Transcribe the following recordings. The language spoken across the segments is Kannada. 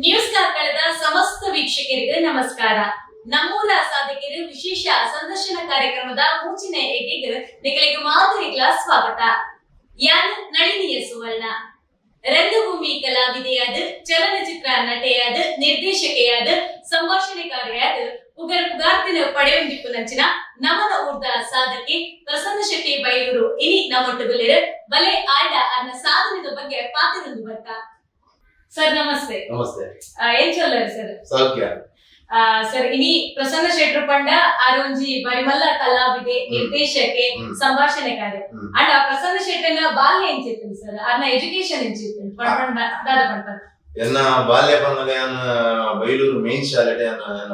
ನ್ಯೂಸ್ ಕನ್ನಡದ ಸಮಸ್ತ ವೀಕ್ಷಕರಿಗೆ ನಮಸ್ಕಾರ. ನಮ್ಮೂರ ಸಾಧಕರು ವಿಶೇಷ ಸಂದರ್ಶನ ಕಾರ್ಯಕ್ರಮದ ಮೂಚಿನ ಏಟಿಗೆ ನಿಮಗೆ ಮಾತುರಿಗಳ ಸ್ವಾಗತ. ಯಾನ್ ನಳಿನಿಯ ಸುವರ್ಣ ರಂಗಭೂಮಿ ಕಲಾವಿದೆಯಾದ, ಚಲನಚಿತ್ರ ನಟೆಯಾದ, ನಿರ್ದೇಶಕೆಯಾದ, ಸಂಭಾಷಣೆಕಾರಿಯಾದ, ಪುಗಾರ್ತಿನ ಪಡೆಯೊಂದಿಪ್ಪು ನಂಚಿನ ನಮನ ಊರ್ದ ಸಾಧಕಿ ಪ್ರಸನ್ನ ಶೆಟ್ಟಿ ಬೈಲೂರು ಇನಿ ನಮ್ಮೊಟ್ಟುಗುಲಿರು ಬಲೆ ಆಯ್ದ ಅನ್ನ ಸಾಧನೆದ ಬಗ್ಗೆ ಪಾತ್ರರೊಂದು ಬರ್ಕ. ಸರ್ ನಮಸ್ತೆ. ನಮಸ್ತೆ. ಏನ್ ಚೊಲ್ಲರು ಸರ್? ಸೌಖ್ಯ. ಸರ್ ಇನಿ ಪ್ರಸನ್ನ ಶೆಟ್ರು ಪಂಡ ಆರೊಂಜಿ ಬರಿಮಲ್ಲ ಕಲಾವಿದೆ, ನಿರ್ದೇಶಕೆ, ಸಂಭಾಷಣೆಕಾರೆ. ಅಂಡ ಪ್ರಸನ್ನ ಶೆಟ್ಟನ ಬಾಲ್ಯ ಎಂಚಿತ್ತು ಸರ್, ಅನ್ನ ಎಜುಕೇಶನ್ ಎಂಚಿತ್ತು ದಾದ ಪಂಡ ಎನ್ನ ಬಾಲ್ಯ ಬಂದಾಗ ಬೈಲೂರು ಮೇನ್ ಶಾಲೆ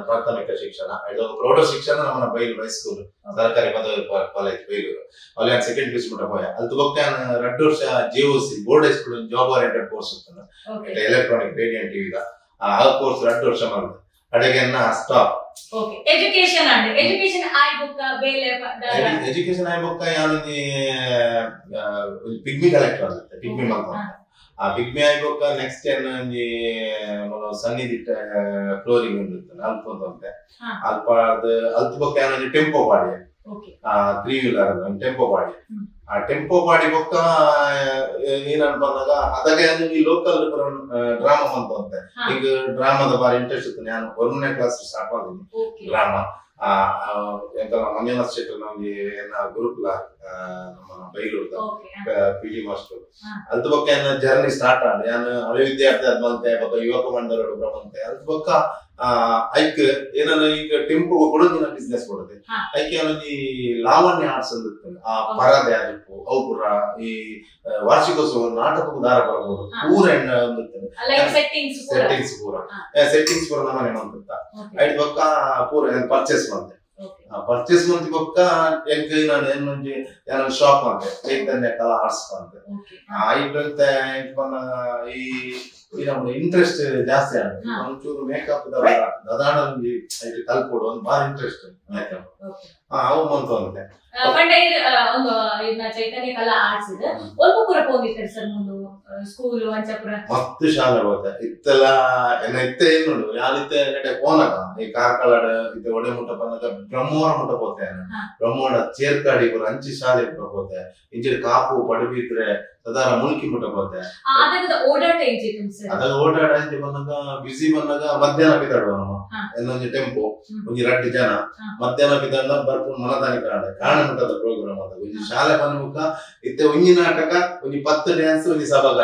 ಪ್ರಾಥಮಿಕ ಶಿಕ್ಷಣ, ಇದೊಂದು ಪ್ರೌಢ ಶಿಕ್ಷಣ ನಮ್ಮ ಬೈಲೂರು ಹೈಸ್ಕೂಲ್ ಸರ್ಕಾರಿ ಪದವಿ ಕಾಲೇಜ್ ಬೈಲೂರು. ಅಲ್ಲಿ ಸೆಕೆಂಡ್ ಪಿ ಯು ಸಿ ಮುಟ್ಟ ಹೋಯ ಅಲ್ಲಿ ಬೊಕ್ಕ 2 ವರ್ಷ GOC board high school job oriented course ಇತ್ತು, ಎಲೆಕ್ಟ್ರಾನಿಕ್ ರೇಡಿಯೋ ಟಿವಿ ಆ ಕೋರ್ಸ್ 2 ವರ್ಷ ಮಾಡಿದೆ. ಅಡೆಗೆ ಸ್ಟಾಪ್ ಎಜುಕೇಶನ್ ಅಂಡ್ ಎಜುಕೇಶನ್ ಆಯ್ ಬುಕ್ಕ ಬೇಲೆ ಎಜುಕೇಶನ್ ಆಯ್ ಬುಕ್ಕ ಯಾನು ಪಿಗ್ಮಿ ಕಲೆಕ್ಟರ್ ಆಗುತ್ತೆ, ಪಿಗ್ಮಿ ಮಗ ಆ ಪಿಗ್ಮಿ ಆಯ್ ಬುಕ್ಕ ನೆಕ್ಸ್ಟ್ ಏನ್ ಸನ್ನಿಧಿಟ್ಟ ಫ್ಲೋರಿಂಗ್ ಇರುತ್ತೆ ಅಲ್ಪ ಅಂತೆ ಅಲ್ಪ ಅಲ್ಪ ಬುಕ್ಕ ಏನ ಟೆಂಪೋ ಗಾಡಿ 3 ವೀಲರ್ ಟೆಂಪೋ ಗಾಡಿ. ಆ ಟೆಂಪೋ ಗಾಡಿ ಬೊಕ್ಕ ಏನನ್ ಬಂದಾಗ ಅದಾಗ ಈ ಲೋಕಲ್ ಡ್ರಾಮಾ ಅಂತ ಈಗ ಡ್ರಾಮಾದ ಬಾರಿ ಇಂಟ್ರೆಸ್ಟ್ ಇತ್ತು. ನಾನು 1ನೇ ಕ್ಲಾಸ್ ಸ್ಟಾರ್ಟ್ ಮಾಡಿದ್ದೀನಿ ಡ್ರಾಮಾ. ಮಂಜನ ಕ್ಷೇತ್ರ ನಮ್ಗೆ ಗುರುಕುಲ ನಮ್ಮ ಬೈಲೂರ್ದ ಪಿ.ಟಿ. ಮಾಸ್ಟರ್ ಅಲ್ದ ಬೊಕ್ಕ ಜರ್ನಿ ಸ್ಟಾರ್ಟ್ ಆದ. ನಾನು ಹಳೆ ವಿದ್ಯಾರ್ಥಿ ಆದ್ಮಂತೆ ಬೊಕ್ಕ ಯುವಕ ಮಂಡಲ ಬಂತೆ ಅಲ್ದ ಬೊಕ್ಕ ಐಕ್ ಏನಾದ್ರು ಈಗ ಟೆಂಪೋ ಕೊಡೋದಿನ ಬಿಸ್ನೆಸ್ ಕೊಡುತ್ತೆ. ಐಕೆ ಈ ಲಾವಣ್ಯ ಆರ್ಟ್ಸ್ ಅಂದಿರ್ತದೆ, ಆ ಪರದೆ ಆಗಿರ್ಬೋದು ಅವು ಕೂಡ ಈ ವಾರ್ಷಿಕೋತ್ಸವ ನಾಟಕಕ್ಕೂ ದಾರ ಬರಬಹುದು ಪೂರ ಎಣ್ಣ ಅಂದಿರ್ತದೆ. ಸೆಟ್ಟಿಂಗ್ಸ್ ಪೂರ ನಮ್ಮನೆ ಮಂತ ಐದು ಬೊಕ್ಕ ಪೂರ ಪರ್ಚೇಸ್ ಮಾಡ್ತೆ. ಪರ್ಚೇಸ್ ಮಂತ್ ಬೊಕ್ಕ ನಾನು ಏನ್ ಶಾಪ್ ಮಾಡ್ತೆ, ಚೈತನ್ಯ ಕಲಾ ಆರ್ಟ್ಸ್ ಅಂತೆ. ಐತೆ ಬಂದ ಈ ನಮ್ಮ ಇಂಟ್ರೆಸ್ಟ್ ಜಾಸ್ತಿ ಆಗುತ್ತೆ. ಒಂಚೂರು ಮೇಕಪ್ ದದಾಣ ಕಲ್ಕೊಡು ಒಂದು ಬಾರಿ ಇಂಟ್ರೆಸ್ಟ್ ಮೇಕಪ್ ಅವು ಬಂತು ಅಂತೆ. ಚೈತನ್ಯ ಕಲಾ ಆರ್ಟ್ಸ್ ಇದೆ ಒಲ್ಪ ಪೂರ ಹೋಗಿರ್ತಾರೆ ಸರ್ ಮುಂದೆ ಸ್ಕೂಲು ಅಂಚಪುರ ಮಸ್ತ್ ಶಾಲೆ ಹೋಗುತ್ತೆ ಇತ್ತೆಲ್ಲ ಎನ್ನ ಇತ್ತೆ ಏನ್ ನೋಡು ಯಾನಿತ್ತೆ ನೆಟ್ಟೆ ಪೋನಕ ಈ ಕಾರ್ಕಳದ ಇತ್ತೆ ಒಡೆ ಮುಟ್ಟ ಬಂದಾಗ ಬ್ರಹ್ಮವರ ಮುಟ್ಟ ಹೋತೆ ಬ್ರಹ್ಮವರ ಚೇರ್ಕಾಡಿ ಪೂರ ಅಂಚಿ ಶಾಲೆ ಪೂರ ಹೋತೆ ಇಂಚಿನ ಕಾಪು ಪಡುಬಿದ್ರೆ ಸದಾರ ಮುಲ್ಕಿ ಮುಟ್ಟ ಹೋತೆ. ಓಡಾಟ ಅದಾಗ ಓಡಾಟ ಅಂಚೆ ಬಂದಾಗ ಬಿಸಿ ಬಂದಾಗ ಮಧ್ಯಾಹ್ನ ಬಿದ್ದಾಡುವ ನಮ್ಮ ಇನ್ನೊಂದು ಟೆಂಪೋ ಒಂಜಿ 2 ಜನ ಮಧ್ಯಾಹ್ನ ಬಿದ್ದಾಡ ಬರ್ಪುರ್ ಮನದಾನಿ ಕಾಣ ಮುಟ್ಟದ ಪ್ರೋಗ್ರಾಮ್ ಅದ. ಒಂಜಿ ಶಾಲೆ ಬಂದ್ಮುಖ ಇತ್ತೆ ಒಂಜಿ ನಾಟಕ ಒಂಜಿ 10 ಡ್ಯಾನ್ಸ್ ಒಂಜಿ ಸಭಾಗ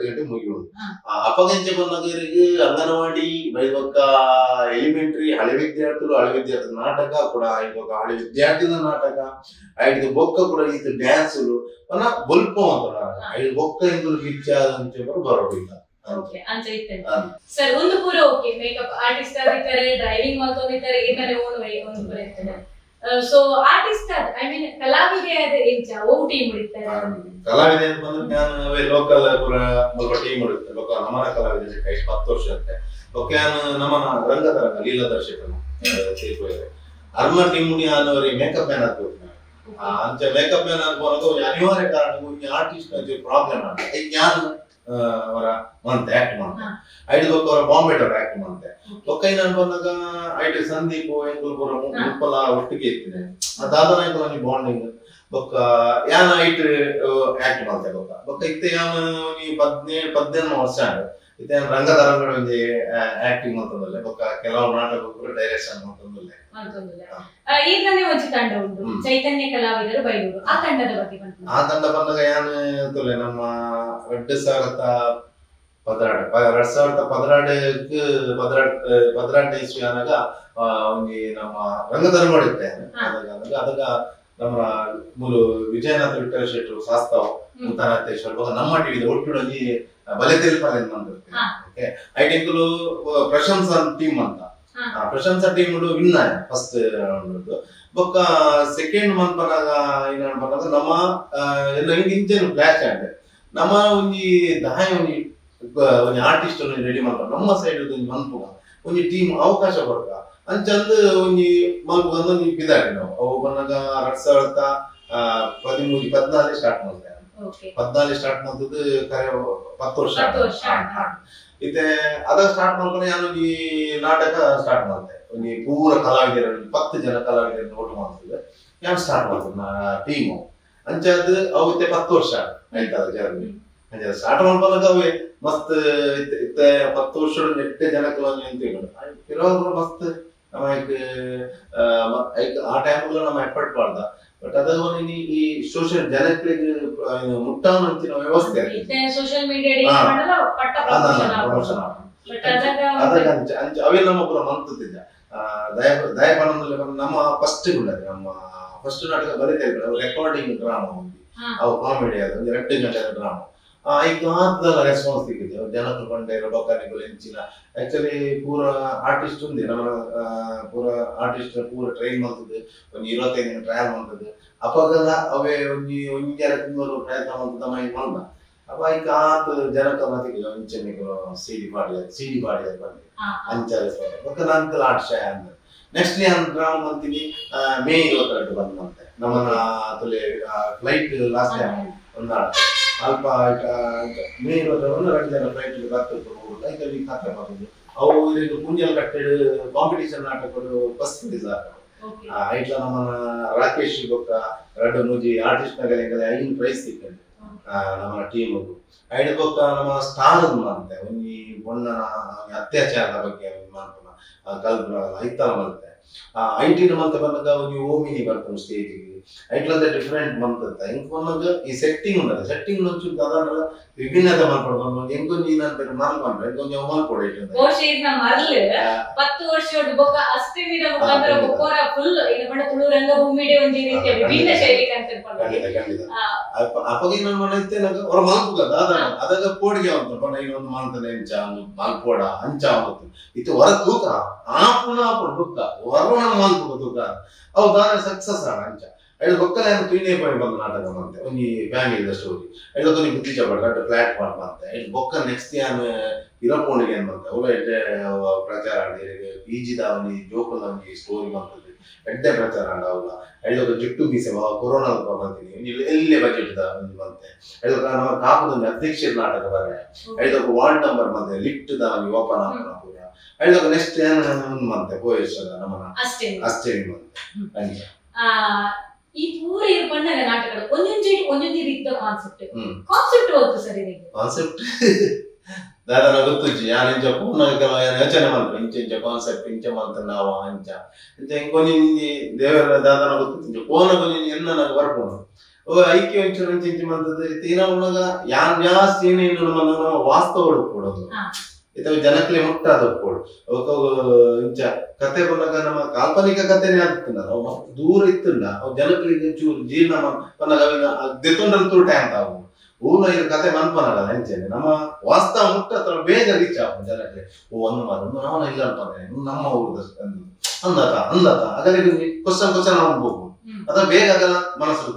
ಗಂಟೆ ಮುಗಿಯುವುದು. ಅಪಗಂಚೆ ಬಂದವರಿಗೆ ಅಂಗನವಾಡಿ ಬೈಬಕ್ಕ ಎಲಿಮೆಂಟರಿ ಹಳೆ ವಿದ್ಯಾರ್ಥಿ ನಾಟಕ ಕೂಡ ಇವಾಗ ಹಳೆ ವಿದ್ಯಾರ್ಥಿನ ನಾಟಕ ಐದು ಬೊಕ್ಕ ಕೂಡ ಇದು ಡ್ಯಾನ್ಸ್ ಬೊಲ್ಪ ಅಂತ ಐದು ಬೊಕ್ಕ ಎಂದು ಗಿಚ್ಚ ಅಂಚೆ ಬರೋದಿಲ್ಲ. ಸರ್ ಒಂದು ಪೂರ ಓಕೆ ಮೇಕಪ್ ಆರ್ಟಿಸ್ಟ್ ಆಗಿದ್ದಾರೆ, ಡ್ರೈವಿಂಗ್ ಮಾಡ್ಕೊಂಡಿದ್ದಾರೆ, ಏನಾರೆ ಒಂದು ಪೂರ ಇರ್ತದೆ. ಸೊ ಆರ್ಟಿಸ್ಟ್ ಐ ಮೀನ್ ಕಲಾವಿದೆ ಆದ ಎಂಚ ಓ ಟೀಮ್ ಇರ್ತಾರೆ. ಕಲಾವಿದೆ ಅಂತ ಬಂದ್ರೆ ನಾನು ಲೋಕಲ್ ಪೂರ ಸ್ವಲ್ಪ ಟೀಮ್ ಇರುತ್ತೆ. ಲೋಕಲ್ ನಮನ ಕಲಾವಿದೆ 10 ವರ್ಷ ಇರುತ್ತೆ. ಓಕೆ ನಾನು ನಮನ ರಂಗತರಂಗ ಲೀಲಾದರ್ಶಕನು ಸೇರ್ಕೋಯಿದೆ ಅರ್ಮ ಟೀಮ್ ಅನ್ನೋರಿಗೆ ಮೇಕಪ್ ಮ್ಯಾನ್ ಆಗ್ಬೇಕು. ಅಂಚೆ ಮೇಕಪ್ ಮ್ಯಾನ್ ಆಗ್ಬೋದು ಅನಿವಾರ್ಯ ಕಾರಣ ಆರ್ಟಿಸ್ಟ್ ಪ್ರಾಬ್ಲಮ್ ಆಗುತ್ತೆ. ಯಾರು ಅವರ ಮಂತೆ ಆಕ್ಟ್ ಮಾಡ್ತೆ ಐದು ಬೊಕ್ಕ ಅವರ ಬಾಂಬೆ ಆಕ್ಟ್ ಮಾಡ್ತೆ ಬೊಕ್ಕ ನಾನು ಬಂದಾಗ ಐಟು ಸಂದೀಪ್ ಎಂಗುಲ್ಪುರ ಮುಪ್ಪಲ ಒಟ್ಟಿಗೆ ಇರ್ತೀನಿ. ಅದಾದ ನಾಯಕ ಬಾಂಡಿಂಗ್ ಬೊಕ್ಕ ಯಾನ ಐಟ್ ಆಕ್ಟ್ ಮಾಡ್ತೆ ಬೊಕ್ಕ ಬೊಕ್ಕ ಇತ್ತೆ ಯಾನು 17 ವರ್ಷ ಇತ್ತೆ ರಂಗತರಂಗಡ ಒಂಜಿ ಆಕ್ಟಿಂಗ್ ಮಾಡ್ತಂದಲ್ಲ ಬೊಕ್ಕ ಕೆಲವು ನಾಟಕ ಕೂಡ ಡೈರೆಕ್ಷನ್ ಮಾಡ್ತಂದಲ್ಲ. ಈಗ ನೀವು ತಂಡ ಉಂಟು ಚೈತನ್ಯ ಕಲಾವಿದರು ಬೈಲೂರು, ಆ ತಂಡದ ಬಗ್ಗೆ ಆ ತಂಡ ಬಂದಾಗ ಯಾನು ಅಂತಲ್ಲ ನಮ್ಮ 2016 ಇಸ್ವಿ ಆನಾಗ ಒಂಜಿ ನಮ್ಮ ರಂಗತರಂಗ ಮಾಡಿದ್ದೆ. ಅದಾಗ ನಮ್ಮ ಮೂಲು ವಿಜಯನಾಥ ವಿಠಲ ಶೆಟ್ರು ಶಾಸ್ತಾವ್ ಮುತ್ತನಾಥೇಶ್ವರ ನಮ್ಮ ಟಿವಿ ಒಟ್ಟು ಬಲೆ ತೆಲ್ಪಾಲೆ ಅಂತ ಐಟಿಂಕಲು ಪ್ರಶಂಸಾ ಟೀಮ್ ಅಂತ ಪ್ರಶಂಸಾ ಟೀಮ್ ವಿನ್ ಆಯ ಫಸ್ಟ್ ರೌಂಡ್ ಬೊಕ್ಕ ಸೆಕೆಂಡ್ ಮಂತ್ ಬಂದಾಗ ಏನ್ ಬಂದಾಗ ನಮ್ಮ ಎಲ್ಲ ಇಂಚೇನು ಫ್ಲಾಶ್ ಆಗಿದೆ. ನಮ್ಮ ಒಂಜಿ ದಾಯ ಒಂಜಿ ಆರ್ಟಿಸ್ಟ್ ರೆಡಿ ಮಾಡ್ತಾರೆ ನಮ್ಮ ಸೈಡ್ ಒಂಜಿ ಮನ್ಪುಗ ಒಂಜಿ ಟೀಮ್ ಅವಕಾಶ ಕೊಡ್ಕ ಅಂಚಂದು ಒಂಜಿ ಮನ್ಪುಗ ಒಂಜಿ ಬಿದ್ದಾಡಿ ನಾವು ಅವು ಬಂದಾಗ 2013-14 ಸ್ಟಾರ್ಟ್ ಮಾಡ್ತೇವೆ. 14 ಸ್ಟಾರ್ಟ್ ಮಾಡ್ತದ್ದು 10 ವರ್ಷ ಇತ್ತೆ ಅದ ಸ್ಟಾರ್ಟ್ ಮಾಡ್ಕೊಂಡು ನಾನು ಈ ನಾಟಕ ಸ್ಟಾರ್ಟ್ ಮಾಡ್ತೆ ಒಂದು ಪೂರ ಕಲಾವಿದರು 10 ಜನ ಕಲಾವಿದರನ್ನು ಒಟ್ಟು ಮಾಡ್ತಿದ್ದೆ ನಾನು ಸ್ಟಾರ್ಟ್ ಮಾಡ್ತೀನಿ ಟೀಮು ಅಂಚಾದ ಅವತ್ತೆ 10 ವರ್ಷ ಆಯ್ತದ ಜರ್ನಿ ಅಂಚೆ ಸ್ಟಾರ್ಟ್ ಮಾಡ್ಕೊಂಡಾಗ ಅವೇ ಮಸ್ತ್ ಇತ್ತೆ 10 ವರ್ಷ ನೆಟ್ಟೆ ಜನಕ್ಕೆ ನಿಂತಿಕೊಂಡು ಇರೋರು ಮಸ್ತ್ ನಮಗೆ ಆ ಟೈಮ್ಗಳು ನಮ್ಮ ಎಫರ್ಟ್ ಮಾಡ್ದ ಬಟ್ ಅದ ಈ ಸೋಷಿಯಲ್ ಜನಕ್ಕೆ ಮುಟ್ಟಾವ ಅಂತಿನ ವ್ಯವಸ್ಥೆ ಸೋಷಿಯಲ್ ಮೀಡಿಯಾ ಅವೇ ನಮ್ಮ ಪುರ ಮಂತಿದ್ದ ದಯಾಪಾನಂದಲ್ಲಿ ನಮ್ಮ ಫಸ್ಟ್ ಉಳ್ಳದು ನಮ್ಮ ಫಸ್ಟ್ ನಾಟಕ ಬರೀತಾ ಇದ್ರು ರೆಕಾರ್ಡಿಂಗ್ ಡ್ರಾಮಾ ಒಂದು ಅವು ಕಾಮಿಡಿ ಅದು 2 ಗಂಟೆ ಡ್ರಾಮಾ ಈಗ ಮಾತ್ರದಲ್ಲ ರೆಸ್ಪಾನ್ಸ್ ಸಿಕ್ಕಿದೆ ಜನರು ಕೊಂಡೆ ಬೊಕ್ಕನಿಗಳು ಹೆಂಚಿನ ಆಕ್ಚುಲಿ ಪೂರ ಆರ್ಟಿಸ್ಟ್ ಉಂದಿ ನಮ್ಮ ಪೂರ ಆರ್ಟಿಸ್ಟ್ ಪೂರ ಟ್ರೈನ್ ಮಾಡ್ತದೆ ಒಂದು 25 ದಿನ ಟ್ರಯಲ್ ಮಾಡ್ತದೆ ಅಪಗಲ್ಲ ಅವೇ ಒಂದು 2 ತಿಂಗಳು ಪ್ರಯತ್ನ ಮಾಡ್ತದ ಮೈ ಮಾಡ್ದ ಅಪ್ಪ ಈಗ ಆತ ಜನಕ ಮಾತಿಗೆ ಹೆಂಚನಿಗಳು ಸಿಡಿ ಪಾಡಿದ ಬಂದು ಅಂಚಾರೆ ಬೊಕ್ಕ ನಾನ್ಕಲ್ ಆರ್ಟ್ಶಯ ಅಂದ ನೆಕ್ಸ್ಟ್ ನಾನು ಡ್ರಾಮಾ ಮಾಡ್ತೀನಿ ಮೇ 22 ಬಂದಂತೆ ನಮ್ಮನ್ನ ಅತಲೆ ಫ್ಲೈಟ್ ಲಾಸ್ಟ್ ಟೈಮ್ ಒಂದು ಅಲ್ಪ ಮೇ 22 2 ಜನ ಫ್ಲೈಟ್ ಬರ್ತಿರ್ತಾರೆ ಲೈಕಲ್ಲಿ ಖಾತೆ ಮಾಡೋದು ಅವು ಇದು ಮುಂಜಾನೆ ಕಟ್ಟೆಡ್ ಕಾಂಪಿಟೇಷನ್ ನಾಟಕಗಳು ಫಸ್ಟ್ ಪ್ರೈಸ್ ಐಟ್ಲ ನಮ್ಮ ರಾಕೇಶ್ ಬೊಕ್ಕ 2 ಮೂಜಿ ಆರ್ಟಿಸ್ಟ್ ನಗಲೆಂಗಲೆ 5 ಪ್ರೈಸ್ ಸಿಕ್ಕಂಡು ನಮ್ಮ ಟೀಮ್ ಐಡ್ ಬೊಕ್ಕ ನಮ್ಮ ಸ್ಟಾರ್ ಅಂತೆ ಒಂಜಿ ಬೊಣ್ಣನ ಅತ್ಯಾಚಾರದ ಬಗ್ಗೆ ಮಾಡ್ತಾನ ಕಲ್ಪನ ಐತನ ಬರುತ್ತೆ ಐಟಿನ ಮಂತ್ ಬಂದಾಗ ಒಂಜಿ ಓಮಿನಿ ಬರ್ತಾನೆ ಸ್ಟೇಜಿಗೆ ಐಟ್ಲಂದ ಡಿಫರೆಂಟ್ ಮಂತ್ ಅಂತ ಇಂಕ್ ಬಂದಾಗ ಈ ಸೆಟ್ಟಿಂಗ್ ಉಂಟದ ಸೆಟ್ಟಿಂಗ್ ನುಚ್ಚು ಅದನ್ನ ವಿಭಿನ್ನತೆ ಮಾಡ್ಕೊಂಡು ಎಂಕೊಂಜಿ ನಾನು ಮಾಡ್ಕೊಂಡ್ರೆ ಎಂಕೊಂಜಿ ಮಾಡ್ಕೊಡ ಗೋಶೀರ್ನ ಮರ್ಲ್ 10 ವರ್ಷದ ಬೊಕ್ಕ ಅಸ್ತಿವಿನ ಮುಖಾಂತರ ಬೊಕ್ಕೋರ ಫುಲ್ ಈಗ ಬಂಡ ತುಳು ರಂಗಭೂಮಿಡೆ ಒಂಜಿ ರೀತಿಯ ವಿಭಿನ್ನ ಶೈಲಿ ಅಂತ ಅಪ್ಪಗೆ ನಾನು ಮಾಡೈತೆ ನನಗೆ ಅವ್ರ ಮಲ್ಪುಗದ ಅದಾಗ ಪೋಡಿಗೆ ಅಂತ ಬಣ್ಣ ಇನ್ನೊಂದು ಮಾಡ್ತಾನೆ ಅಂಚ ಮಲ್ಪೋಡ ಅಂಚ ಆಗುತ್ತೆ ಇದು ಹೊರ ತೂಕ ಆಪುಣ ಬುಕ್ಕ ಹೊರ ಮಲ್ಪುಗ ತೂಕ ಅವು ದಾನ ಸಕ್ಸಸ್ ಆಡ ಅಂಚ ಐದು ಬೊಕ್ಕಲೆ ತುಯಿನೇ ಪೋಯಿ ಬಂದ ನಾಟಕ ಮಾಡ್ತೆ ಒಂಜಿ ಫ್ಯಾಮಿಲಿದ ಸ್ಟೋರಿ ಐದು ಕೊನಿ ಬುದ್ಧಿಚ ಪಡ್ರ ಪ್ಲಾಟ್ಫಾರ್ಮ್ ಮಾಡ್ತೆ ಐದು ಬೊಕ್ಕ ನೆಕ್ಸ್ಟ್ ಯಾನ್ ಇರಪೋಣಿಗೆ ಏನ್ ಮಾಡ್ತೆ ಅವು ಎಡ್ಡೆ ಪ್ರಚಾರ ಆಡಿಗೆ ಈಜಿದ ಒಂಜಿ ಜೋಕುಲ ಒಂಜಿ ಸ್ಟೋರಿ ಮಾಡ್ತದೆ ಎಡ್ಡೆ ಪ್ರಚಾರ ಆಡ ಅವಲ್ಲ ಐದು ಜುಟ್ಟು ಬೀಸೆ ಕೊರೋನಾ ಮಾಡ್ತೀನಿ ಎಲ್ಲೇ ಬಜೆಟ್ ಒಂದು ಬಂತೆ ಐದು ನಮ್ಮ ಕಾಪುದ ಅಧ್ಯಕ್ಷರ ನಾಟಕ ಬರ ಐದು ವಾರ್ಡ್ ನಂಬರ್ ಬಂದೆ ಲಿಫ್ಟ್ ದ ಓಪನ್ ಆಗ್ತಾನ ಪೂರ ಐದು ನೆಕ್ಸ್ಟ್ ಏನ್ ಮಂತೆ ಪೋಯೇಶ್ವರ ನಮ್ಮನ ಅಷ್ಟೇ ಮಂತೆ ಈ ಪೂರ ಬಣ್ಣದ ನಾಟಕಗಳು ಒಂದೊಂದು ರೀತಿಯ ಕಾನ್ಸೆಪ್ಟ್ ಹೋಯ್ತು ಸರ್ ಇದಕ್ಕೆ ಕಾನ್ಸೆಪ್ಟ್ ದಾದನ ಗೊತ್ತುಜ್ಜಿ ಯಾನ್ ಇಂಚ ಪೂರ್ಣ ಯೋಚನೆ ಮಾಡ್ತಾರೆ ಇಂಚ ಕಾನ್ಸೆಪ್ಟ್ ಇಂಚ ಮಾಡ್ತಾರೆ ನಾವು ಅಂಚ ಇಂಚ ಇಂಕೊಂಜಿ ದೇವರ ದಾದನ ಗೊತ್ತು ಪೋನ ಕೊಂಚ ಎನ್ನ ನನಗೆ ಬರ್ಕೊಂಡು ಓ ಐಕ್ಯ ಇನ್ಶೂರೆನ್ಸ್ ಇಂಚ ಮಾಡ್ತದೆ ತೀನ ಉಳ್ಳಾಗ ಯಾನ್ ಜಾಸ್ತಿ ಏನೇನು ನಮ್ಮ ವಾಸ್ತವ ಕೊಡೋದು ಇದು ಜನಕ್ಕೆ ಮುಟ್ಟಾದ ಕೊಡು ಇಂಚ ಕತೆ ಬಂದಾಗ ನಮ್ಮ ಕಾಲ್ಪನಿಕ ಕಥೆನೇ ಆಗ್ತದ ಅವು ದೂರ ಇತ್ತಲ್ಲ ಅವು ಜನಗಳಿಗೆ ಚೂರು ಜೀರ್ಣ ಬಂದಾಗ ದೆತ್ತೊಂಡಂತೂ ಟೈಮ್ ತಾವು ಊನ ಇದು ಕತೆ ಮನ್ಪನಲ್ಲ ಹೆಂಚೇನೆ ನಮ್ಮ ವಾಸ್ತವ ಮುಟ್ಟ ಹತ್ರ ಬೇಗ ರೀಚ್ ಆಗ ಜನಕ್ಕೆ ಓ ಒಂದು ನಾವು ಇಲ್ಲ ಅನ್ಪಾನೆ ನಮ್ಮ ಊರದ ಅಂದತ ಹಾಗಾದ್ರೆ ಕ್ವಶನ್ ಹೋಗ್ಬೋದು ಅದ ಬೇಗ ಆಗಲ್ಲ ಮನಸ್ಸು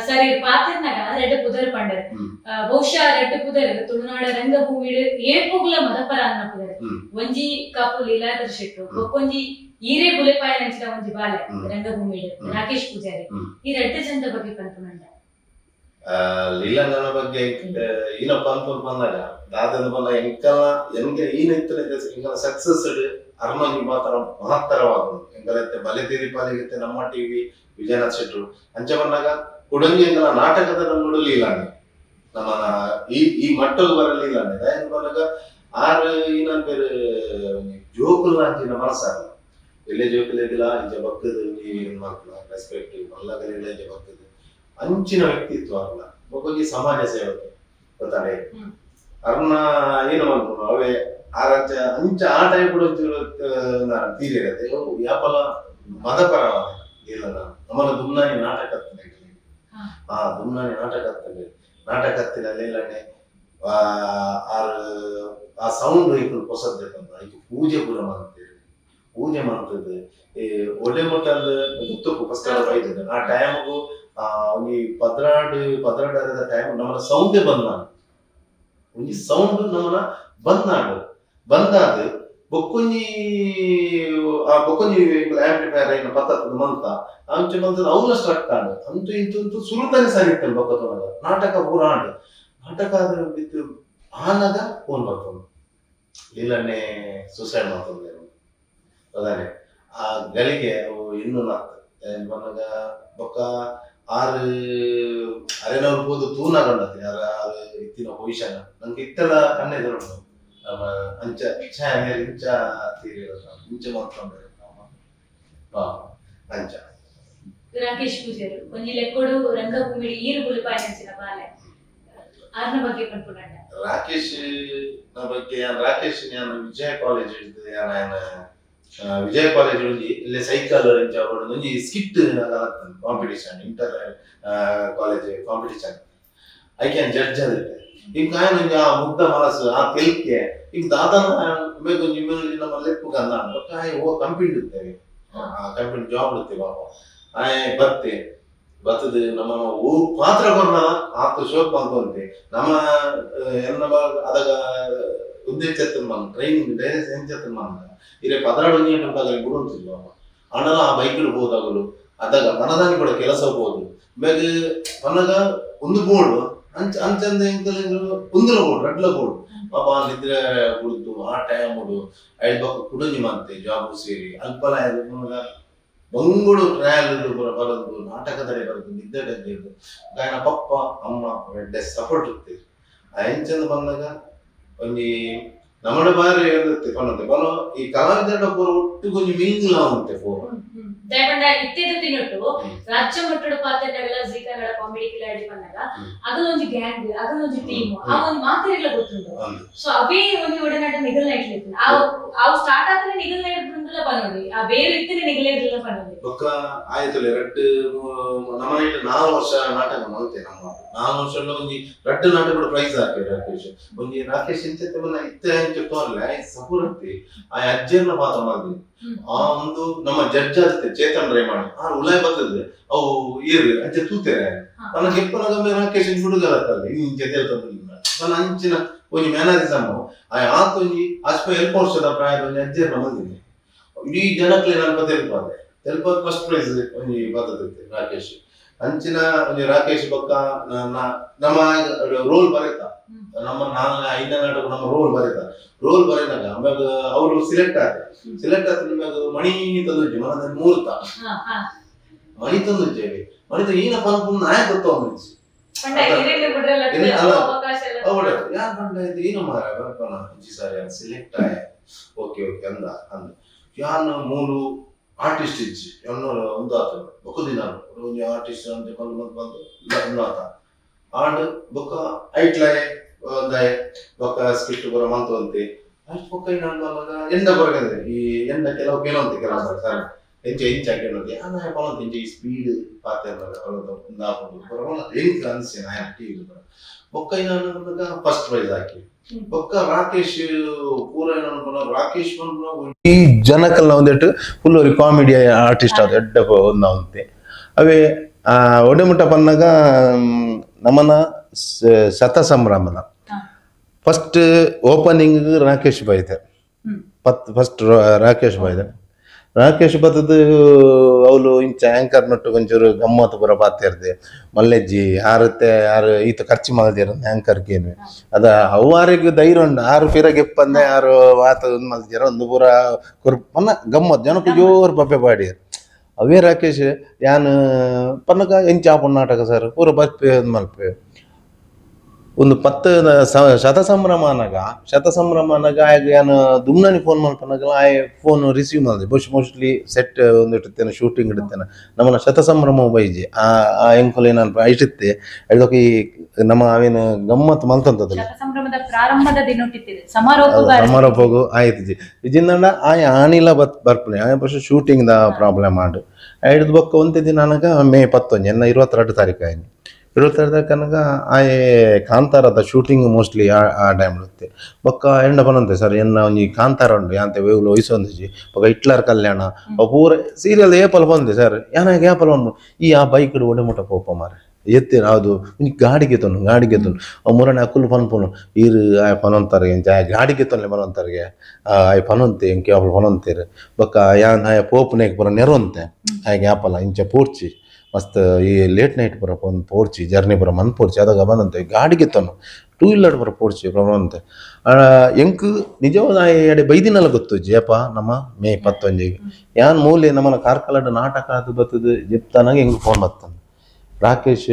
ಸರಿ ಪಾತ್ರನಾಗ ರೆಡ್ಡು ಪುದರ್ ಪಂಡರ್ ಬಹುಶಃ ರೆಡ್ಡು ಪುದರ್ ತುಳುನಾಡ ರಂಗಭೂಮಿ ಏಪುಗ್ಲ ಮದಪರ ಅನ್ನ ಪುದರ್ ಒಂಜಿ ಕಾಪು ಲೀಲಾಧರ್ ಶೆಟ್ರು ಒಂಜಿ ಈರೇ ಬುಲೆಪಾಯ ನಂಚಿದ ಒಂಜಿ ಬಾಲೆ ರಂಗಭೂಮಿ ರಾಕೇಶ್ ಪೂಜಾರಿ ಈ ರೆಡ್ಡು ಜನದ ಬಗ್ಗೆ ಕಲ್ಪನಂಡ ಲೀಲಾಂಗನ ಬಗ್ಗೆ ಏನಪ್ಪ ಅಂತ ಬಂದಾಗ ದಾದನ ಬಂದ ಎಂಕಲ್ಲ ಎಂಗೆ ಈನಿತ್ತ ಸಕ್ಸಸ್ ಅರ್ಮಂಗಿ ಮಾತ್ರ ಮಹತ್ತರವಾದ ಎಂಗಲತ್ತೆ ಬಲೆ ತೀರಿ ಪಾಲಿಗೆ ನಮ್ಮ ಟಿವಿ ವಿಜಯನಾಥ್ ಶೆಟ್ರು ಅಂಚೆ ಬಂದಾಗ ಕುಡಂಗಿ ಎಂಗಲ ನಾಟಕದ ನೋಡು ಲೀಲಾಂಗ ನಮ್ಮ ಈ ಮಟ್ಟಲು ಬರಲಿಲ್ಲ ದಯನ್ ಬಂದಾಗ ಆರು ಇನ್ನೊಂದು ಬೇರೆ ಜೋಕುಲ್ ಅಂಚಿನ ಮನಸ್ಸಾಗ ಎಲ್ಲೇ ಜೋಕುಲ್ ಇದಿಲ್ಲ ಇಂಚ ಬಕ್ಕದ ರೆಸ್ಪೆಕ್ಟ್ ಮಲ್ಲಗಲಿಲ್ಲ ಇಂಚ ಬಕ್ಕದ ಅಂಚಿನ ವ್ಯಕ್ತಿತ್ವ ಅಲ್ಲ ಒಬ್ಬಗೆ ಸಮಾಜ ಸೇವಕ ಗೊತ್ತಾನೆ ಅರ್ನ ಏನು ಮಾಡ್ಕೊಂಡು ಅವೇ ಆ ರಾಜ್ಯ ಅಂಚ ಆ ಟೈಮ್ ಕೂಡ ತೀರಿರತ್ತೆ ಯಾಪಲ ಮದಪರವಾದ ಇಲ್ಲ ನಮ್ಮನ್ನ ದುಮ್ನಾನಿ ನಾಟಕ ದುಮ್ನಾನಿ ನಾಟಕತ್ತಿನಲ್ಲಿ ಇಲ್ಲನೆ ಆ ಸೌಂಡ್ ರೈತರು ಹೊಸದ್ದು ಇದು ಪೂಜೆ ಕೂಡ ಮಾಡ್ತೇವೆ ಪೂಜೆ ಮಾಡ್ತದೆ ಈ ಒಳ್ಳೆ ಮಟ್ಟದ ಗುತ್ತಕ್ಕೂ ಫಸ್ಟ್ ಆಯ್ತದೆ ಆ ಟೈಮ್ಗೂ ಒಂಜಿ ಪದ್ರಾಡದ ಟೈಮ್ ನಮ್ಮನ್ನ ಸೌಂಡೇ ಒಂಜಿ ಸೌಂಡ್ ನಮ್ಮನ್ನ ಬಂದಾದ ಬೊಕ್ಕೊಂಜಿ ಆಂಪ್ಲಿಫೈರ್ ಏನು ಪತ್ತದ ಮಂತ ಅಂಚ ಮಂತದ ಅವನ ಸ್ಟಾರ್ಟ್ ಆಡು ಅಂತೂ ಇಂತೂ ಸುರುತನೆ ಸಾಗಿತ್ತಲ್ಲ ಬೊಕ್ಕತೊಳಗ ನಾಟಕ ಪೂರ ಆಡು ನಾಟಕ ವಿತ್ ಆನಗ ಫೋನ್ ಬರ್ತದೆ ಇಲ್ಲನ್ನೇ ಸೂಸೈಡ್ ಮಾಡ್ತದೆ ಅದಾನೆ ಆ ಗಳಿಗೆ ಅವು ಇನ್ನೂ ಬಂದಾಗ ಬೊಕ್ಕ ಆರು ಅರೆನವ್ರು ಹೋದು ತೂನಾಗೊಂಡತಿ ಅದು ಇತ್ತಿನ ಭವಿಷ್ಯನ ನಂಗೆ ಇತ್ತೆಲ್ಲ ಕಣ್ಣೆ ದೊಡ್ಡ ಅಂಚ ಇಂಚ ತೀರಿ ಇಂಚ ಮಾಡ್ಕೊಂಡ್ರೆ ಅಂಚ ರಾಕೇಶ್ ಪೂಜಾರಿ ಒಂಜಿ ಲೆಕ್ಕೋಡು ರಂಗಭೂಮಿ ಈರು ಗುಲಿಪಾಯಂಚಿನ ಬಾಲೆ ಆರ್ನ ಬಗ್ಗೆ ಪನ್ಪುಂಡ ರಾಕೇಶ್ ನ ಬಗ್ಗೆ ರಾಕೇಶ್ ನಾನು ವಿಜಯ ಕಾಲೇಜ್ ಇರ್ತದೆ ವಿಜಯ ಕಾಲೇಜ್ ಒಂಜಿ ಇಲ್ಲೇ ಸೈಕಲ್ ಒಂಜಿ skit competition inter college competition I can judge ಅದಿತ್ತೆ ಈಗ ಕಾಯನ ಆ ಮುಗ್ಧ ಮನಸ್ಸು ಆ ತೆಲ್ಕೆ ಈಗ ದಾದನ ಬೇಕೊಂಜಿ ನಮ್ಮ ಲೆಪ್ಪು ಕಂದ ಓ ಕಂಪ್ಯೂಟರ್ ಇರ್ತೇವೆ ಆ ಕಂಪ್ಯೂಟರ್ ಜಾಬ್ ಇರ್ತೇವೆ ಪಾಪ ಆಯ್ ಬರ್ತದೆ ನಮ್ಮ ಪಾತ್ರ ಕೊರ್ನ ಆತ ಶೋಕ್ ಬಂತಂತೆ ನಮ್ಮ ಅದಾಗ ಉದ್ದೇಶ ಟ್ರೈನಿಂಗ್ ಡೈರೆಕ್ಟ್ ಎಂಚೆತ್ತನ್ ಬಂದ ಇರೇ 16 ಗಂಟೆ ಬಿಡುತ್ತಿಲ್ಲ ಅಣ್ಣನ ಆ ಬೈಕಲ್ಲಿ ಹೋದಾಗಲು ಅದಾಗ ಮನದಾನಿ ಕೂಡ ಕೆಲಸ ಹೋಗುದು ಬೇಗ ಮನಗ ಒಂದು ಬೋರ್ಡು ಅಂಚಂದ ಒಂದಲ ಬೋರ್ಡು ರಡ್ಲ ಬೋರ್ಡು ಪಾಪ ನಿದ್ರೆ ಕುಡಿದು ಆ ಟೈಮ್ ಹುಡು 5 ಬಕ್ಕ ಕುಡಂಜಿ ಮಂತೆ ಜಾಬ್ ಸೇರಿ ಅಲ್ಪಲ ಬಂಗುಳು ಟ್ರಯಲ್ ಬರೋದು ನಾಟಕದಲ್ಲಿ ಬರೋದು ನಿದ್ದೆಗೆ ಗಾಯನ ಪಪ್ಪ ಅಮ್ಮ ರೆಡ್ಡೆ ಸಪೋರ್ಟ್ ಇರ್ತೀವಿ ಎಂಚಂದ ಬಂದಾಗ ಒಂಜಿ നമ്മുടെ ಬಾರಿ ಇರುತ್ತೆ ಪನ್ನತೆ ಬಲೋ ಈ ಕಲಾವಿದರ ಪೂರ ಒಟ್ಟು ಕೊಂಚ ಮಿಂಗ್ಲ ಉಂಟೆ ಪೂರ ದಯಪಂಡ ಇತ್ತೆದು ತಿನ್ನೊಟ್ಟು ರಾಜ್ಯ ಮಟ್ಟದ ಪಾತ್ರಗಳೆಲ್ಲ ಜೀಕಗಳ ಕಾಮಿಡಿ ಕಿಲಾಡಿ ಪನ್ನಗ ಅದೊಂದು ಗ್ಯಾಂಗ್ ಅದೊಂದು ಟೀಮ್ ಆ ಒಂದು ಮಾತಿರಲ್ಲ ಗೊತ್ತುಂಟು ಸೊ ಅವೇ ಒಂದು ಒಡನಾಟ ನಿಗಲ್ ನೈಟ್ಲಿತ್ತು ಆ ಸ್ಟಾರ್ಟ್ ಆದ್ರೆ ನಿಗಲ್ ನೈಟ್ ಬಂದಲ್ಲ ಪನ್ನೋಡಿ ಆ ಬೇರೆ ಇತ್ತಿನ ನಿಗಲೇದಿಲ್ಲ ಪನ್ನೋಡಿ ಬೊಕ್ಕ ಆಯ್ತಲೆ ರೆಡ್ ನಮ್ಮ ನೈಟ್ 4 ವರ್ಷ ನಾಟಕ ಮಾಡ್ತೆ ನಮ್ಮ 4 ವರ್ಷಲ್ಲ ಒಂಜಿ ರೆಡ್ ನಾಟಕ ಪ್ರೈಸ್ ಹಾಕಿ ರಾಕೇಶ್ ಒಂಜಿ ರಾಕೇಶ್ ಇಂಚತೆ ಬನ್ನ ಇತ್ತೆ ಇಂಚ ತೋರ್ಲೆ ಸಪೂರತ್ತಿ ಆ ಅಜ್ಜರ್ನ ಪಾತ್ರ ಮಾಡಿದ್ವಿ ಆ ಒಂದು ನಮ್ಮ ಜಡ್ಜ್ ಆಗುತ್ತೆ ಚೇತನ್ ರೇಮಾಣಿ ಆ ಉಲಾಯ್ ಬರ್ತದೆ ಅವು ಏರು ಅಂಚೆ ತೂತೇರೆ ನನ್ನ ಕೆಪ್ಪನಗಮ್ಮೆ ರಾಕೇಶ್ ಹುಡುಗರತ್ತಲ್ಲ ಇನ್ ಜೊತೆ ನನ್ನ ಅಂಚಿನ ಒಂಜಿ ಮ್ಯಾನರಿಸಮ್ ಆತ ಒಂಜಿ ಅಲ್ಪ ಎಲ್ಪ ವರ್ಷದ ಪ್ರಾಯದ ಒಂಜಿ ಅಜ್ಜರ್ನ ಬಂದಿದೆ ಇಡೀ ಜನಕ್ಲೆ ನನ್ನ ತೆಲ್ಪ ಫಸ್ಟ್ ಪ್ರೈಸ್ ಒಂಜಿ ಬರ್ತದೆ ರಾಕೇಶ್ ಅಂಚಿನ ಒಂಜಿ ರಾಕೇಶ್ ಬೊಕ್ಕ ನಮ್ಮ ರೋಲ್ ಬರೆತ ನಮ್ಮ 4-5 ನಾಟಕ ನಮ್ಮ ರೋಲ್ ಬರೆದಾಗ ಆಮ್ಯಾಗ ಅವರು ಸಿಲೆಕ್ಟ್ ಆದ್ರೆ ನಿಮ್ಯಾಗ ಮಣಿ ತಂದು ಮನದ ಮುಹೂರ್ತ ಮಣಿ ತಂದಿದ್ದೇವೆ ಮಣಿತ ಏನ ಪನ್ಪುನ್ ನಾಯ ಗೊತ್ತವನಿಸಿ ಯಾರು ಬಂಡ ಏನು ಮಾರ ಬರ್ಪನ ಸಾರಿ ಸಿಲೆಕ್ಟ್ ಆಯ ಓಕೆ ಅಂದ ಯಾನ್ 3 ಆರ್ಟಿಸ್ಟ್ ಇಜ್ಜಿ ಎನ್ನೋರು ಒಂದು ಆತ ಬೊಕ್ಕ ದಿನ ಒಂದು ಆರ್ಟಿಸ್ಟ್ ಅಂತ ಬಂದು ಆತ ಆಂಡ್ ಬೊಕ್ಕ ಐಟ್ಲಾಯ್ ಒಂದಾಯ್ ಬೊಕ್ಕ ಸ್ಕಿಟ್ ಬರ ಮಂತಂತೆ ಅಷ್ಟು ಬೊಕ್ಕ ಎಂಡ ಬರಗಂದ್ರೆ ಈ ಎಂಡ ಕೆಲವಂತೆ ಸರ್ ಎಂಚ ಹಾಕಿರೋದು ಯಾನ ಪಲಂತ ಎಂಚ ಈ ಸ್ಪೀಡ್ ಪಾತ್ರ ಹೆಂಗ್ ಅನ್ಸಿ ನಾ ಟಿವಿ ಬೊಕ್ಕ ಫಸ್ಟ್ ಪ್ರೈಸ್ ಹಾಕಿ ಬೊಕ್ಕ ರಾಕೇಶ್ ಪೂರ ರಾಕೇಶ್ ಈ ಜನಕಲ್ನ ಒಂದೆಟ್ಟು ಫುಲ್ ಒಂದು ಕಾಮಿಡಿ ಆರ್ಟಿಸ್ಟ್ ಅದು ಎಡ್ಡ ಒಂದಂತೆ ಅವೇ ಒಡೆಮುಟ್ಟ ಪನ್ನಗ ನಮ್ಮನ ಶತ ಸಂಭ್ರಮನ ಫಸ್ಟ್ ಓಪನಿಂಗ್ ರಾಕೇಶ್ ಬೈದೆ ಫಸ್ಟ್ ರಾಕೇಶ್ ಬತ್ತದು ಅವಳು ಇಂಚ ಆಂಕರ್ ನೊಟ್ಟು ಕೊಂಚೂರು ಗಮ್ಮತ್ ಪೂರ ಪಾತಿರ್ದೆ ಮಲ್ಲೆಜ್ಜಿ ಯಾರು ಈತ ಖರ್ಚು ಮಾಡಿದಿರ ಆಂಕರ್ಗೇನು ಅದ ಅವಾರಿಗೆ ಧೈರ್ಯ ಉಂಡು 6 ಫಿರ ಗೆಪ್ಪಂದೆ 6 ವಾತ ಮಲ್ತಿರ ಒಂದು ಪೂರ ಪನ್ನ ಗಮ್ಮತ್ ಜನಕ್ಕೆ ಜೋರು ಪಪ್ಪೆ ಪಾಡಿ ಅವೇ ರಾಕೇಶ್ ಯಾನ್ ಪನ್ನಗ ಎಂಚ ನಾಟಕ ಸರ್ ಪೂರ ಬರ್ಪೆ ಮಲ್ಪೆ ಒಂದು 10 ಶತಸಂಭ್ರಮ ಅನ್ನಗ ಏನು ದುಮ್ನನಿ ಫೋನ್ ಮಾಡ್ಪನಾಗ ಆಯ್ ಫೋನ್ ರಿಸೀವ್ ಮಾಡಿದೆ ಮೋಸ್ಟ್ಲಿ ಸೆಟ್ ಒಂದು ಇಟ್ಟಿರ್ತೇನೆ ಶೂಟಿಂಗ್ ಇಡುತ್ತೇನೆ ನಮ್ಮನ್ನ ಶತಸಂಭ್ರಮ ಬೈಜಿ ಆ ಎಂಕೊಲೆ ನಾನು ಇಟ್ಟಿತ್ತೆ ಅದಕ್ಕೆ ಈ ನಮ್ಮ ಅವೇನು ಗಮ್ಮತ್ ಮಲ್ತಂತದಲ್ಲ ಸಮಾರೋಪಗೂ ಆಯ್ತು ಇಜಿಂದ ಆಯ್ ಆನಿಲ್ಲ ಬರ್ಪನೆ ಆಯ್ ಪಕ್ಷ ಶೂಟಿಂಗ್ ದ ಪ್ರಾಬ್ಲಮ್ ಮಾಡು ಹಿಡಿದು ಬೊಕ್ಕ ಒಂದೇ ದಿನ ನನಗ ಮೇ 11 ಎನ್ನ 22 ತಾರೀಕು ಆಯ್ತು 22 ಕನಕ ಆಯ್ ಕಾಂತಾರದ ಶೂಟಿಂಗ್ ಮೋಸ್ಟ್ಲಿ ಆ ಟೈಮ್ ಇರುತ್ತೆ ಬೊಕ್ಕ ಎಂಡ ಬನಂತೆ ಸರ್ ಎನ್ನ ಒಂಜಿ ಕಾಂತಾರ ಉಂಡು ಯಾಂತೆ ವೇವ್ಲು ವಯಸ್ಸೊಂದಿಜಿ ಬೊಕ್ಕ ಹಿಟ್ಲರ್ ಕಲ್ಯಾಣ ಪೂರ ಸೀರಿಯಲ್ ಏಪಲ್ ಬಂದೆ ಸರ್ ಯಾನಾಗ ಏಪಲ್ ಬಂದು ಈ ಆ ಬೈಕ್ ಒಡೆಮುಟ ಪೋಪ ಮಾರೆ ಎತ್ತಿನ ಹೌದು ಗಾಡಿಗೆ ತೊಂದು ಮೂರನೇ ಅಕ್ಕುಲು ಪನ್ಪುನು ಈರು ಆಯ್ ಪನೊಂತಾರೆ ಎಂಚ ಆಯ್ ಗಾಡಿಗೆ ತೊನ್ಲೆ ಪನೊಂತರ್ಗೆ ಆಯ್ ಪನೊಂತೆ ಎಂಕೆ ಅವಳು ಪನೊಂತೀರು ಬೊಕ್ಕ ಯಾನ್ ಆಯ ಪೋಪನೇಗೆ ಪುರ ನೆರೊಂತೆ ಆಯ್ಗೆ ಆಪಲ್ಲ ಇಂಚ ಪೂರ್ಚಿ ಮಸ್ತ್ ಈ ಲೇಟ್ ನೈಟ್ ಪುರ ಒಂದು ಪೋರ್ಚಿ ಜರ್ನಿ ಪುರ ಮನ್ ಪೋರ್ಚಿ ಅದಾಗ ಬಂದಂತೆ ಗಾಡಿಗೆ ತೊನ್ನು ಟೂ ವೀಲರ್ ಬರ ಪೋಡ್ಚಿ ಅಂತ ಎಂಕ್ ನಿಜವಾದ ಎಡೆ ಬೈದಿನಲ್ಲ ಗೊತ್ತುಜ್ಜಿ ಅಪ್ಪ ನಮ್ಮ ಮೇ 21 ಯಾನ್ ಮೂಲೆ ನಮ್ಮನ ಕಾರ್ಕಳದ ನಾಟಕ ಅದು ಬರ್ತದೆ ಜೆಪ್ತಾನಾಗ ಹೆಂಗ್ ಫೋನ್ ಬತ್ತಾನ ರಾಕೇಶ್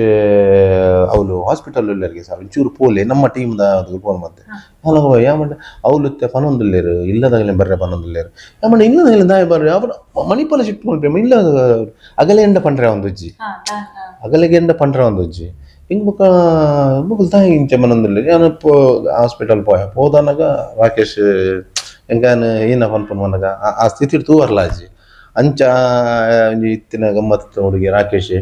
ಅವಳು ಹಾಸ್ಪಿಟಲ್ ಸರ್ ಒಂಚೂರು ಪೋಲೆ ನಮ್ಮ ಟೀಮ್ದ ಅದು ಫೋನ್ ಮತ್ತೆ ಅಲ್ಲ ಯಾಮಂಡ ಅವಳು ಪನೊಂದಿಲ್ಲೇರು ಇಲ್ಲದಾಗಲೇ ಬರ್ರೆ ಪನೊಂದಿಲ್ಲೇರು ಯಾಮಂಡ ಇಲ್ಲದಾಗಲೇ ದಾಯ ಬರ್ರೆ ಅವ್ರು ಮಣಿಪಾಲ ಶಿಫ್ಟ್ ಮಾಡ್ರೆ ಇಲ್ಲ ಅಗಲೆ ಎಂಡ ಪಂಡ್ರೆ ಒಂದು ಉಜ್ಜಿ ಅಗಲೆಗೆ ಎಂಡ ಪಂಡ್ರೆ ಒಂದು ಉಜ್ಜಿ ಹಿಂಗೆ ಮುಗಲ್ ತಾಯಿ ಇಂಚೆ ಮನೊಂದಿಲ್ಲ ನಾನು ಹಾಸ್ಪಿಟಲ್ ಹೋದನಾಗ ರಾಕೇಶ್ ಹೆಂಗಾನು ಏನ ಪನ್ಪನ್ ಮನಗ ಆ ಸ್ಥಿತಿ ತೂವರ್ಲ ಅಜ್ಜಿ ಅಂಚ ಇತ್ತಿನ ಗಮ್ಮತ್ತು ಹುಡುಗಿ ರಾಕೇಶ್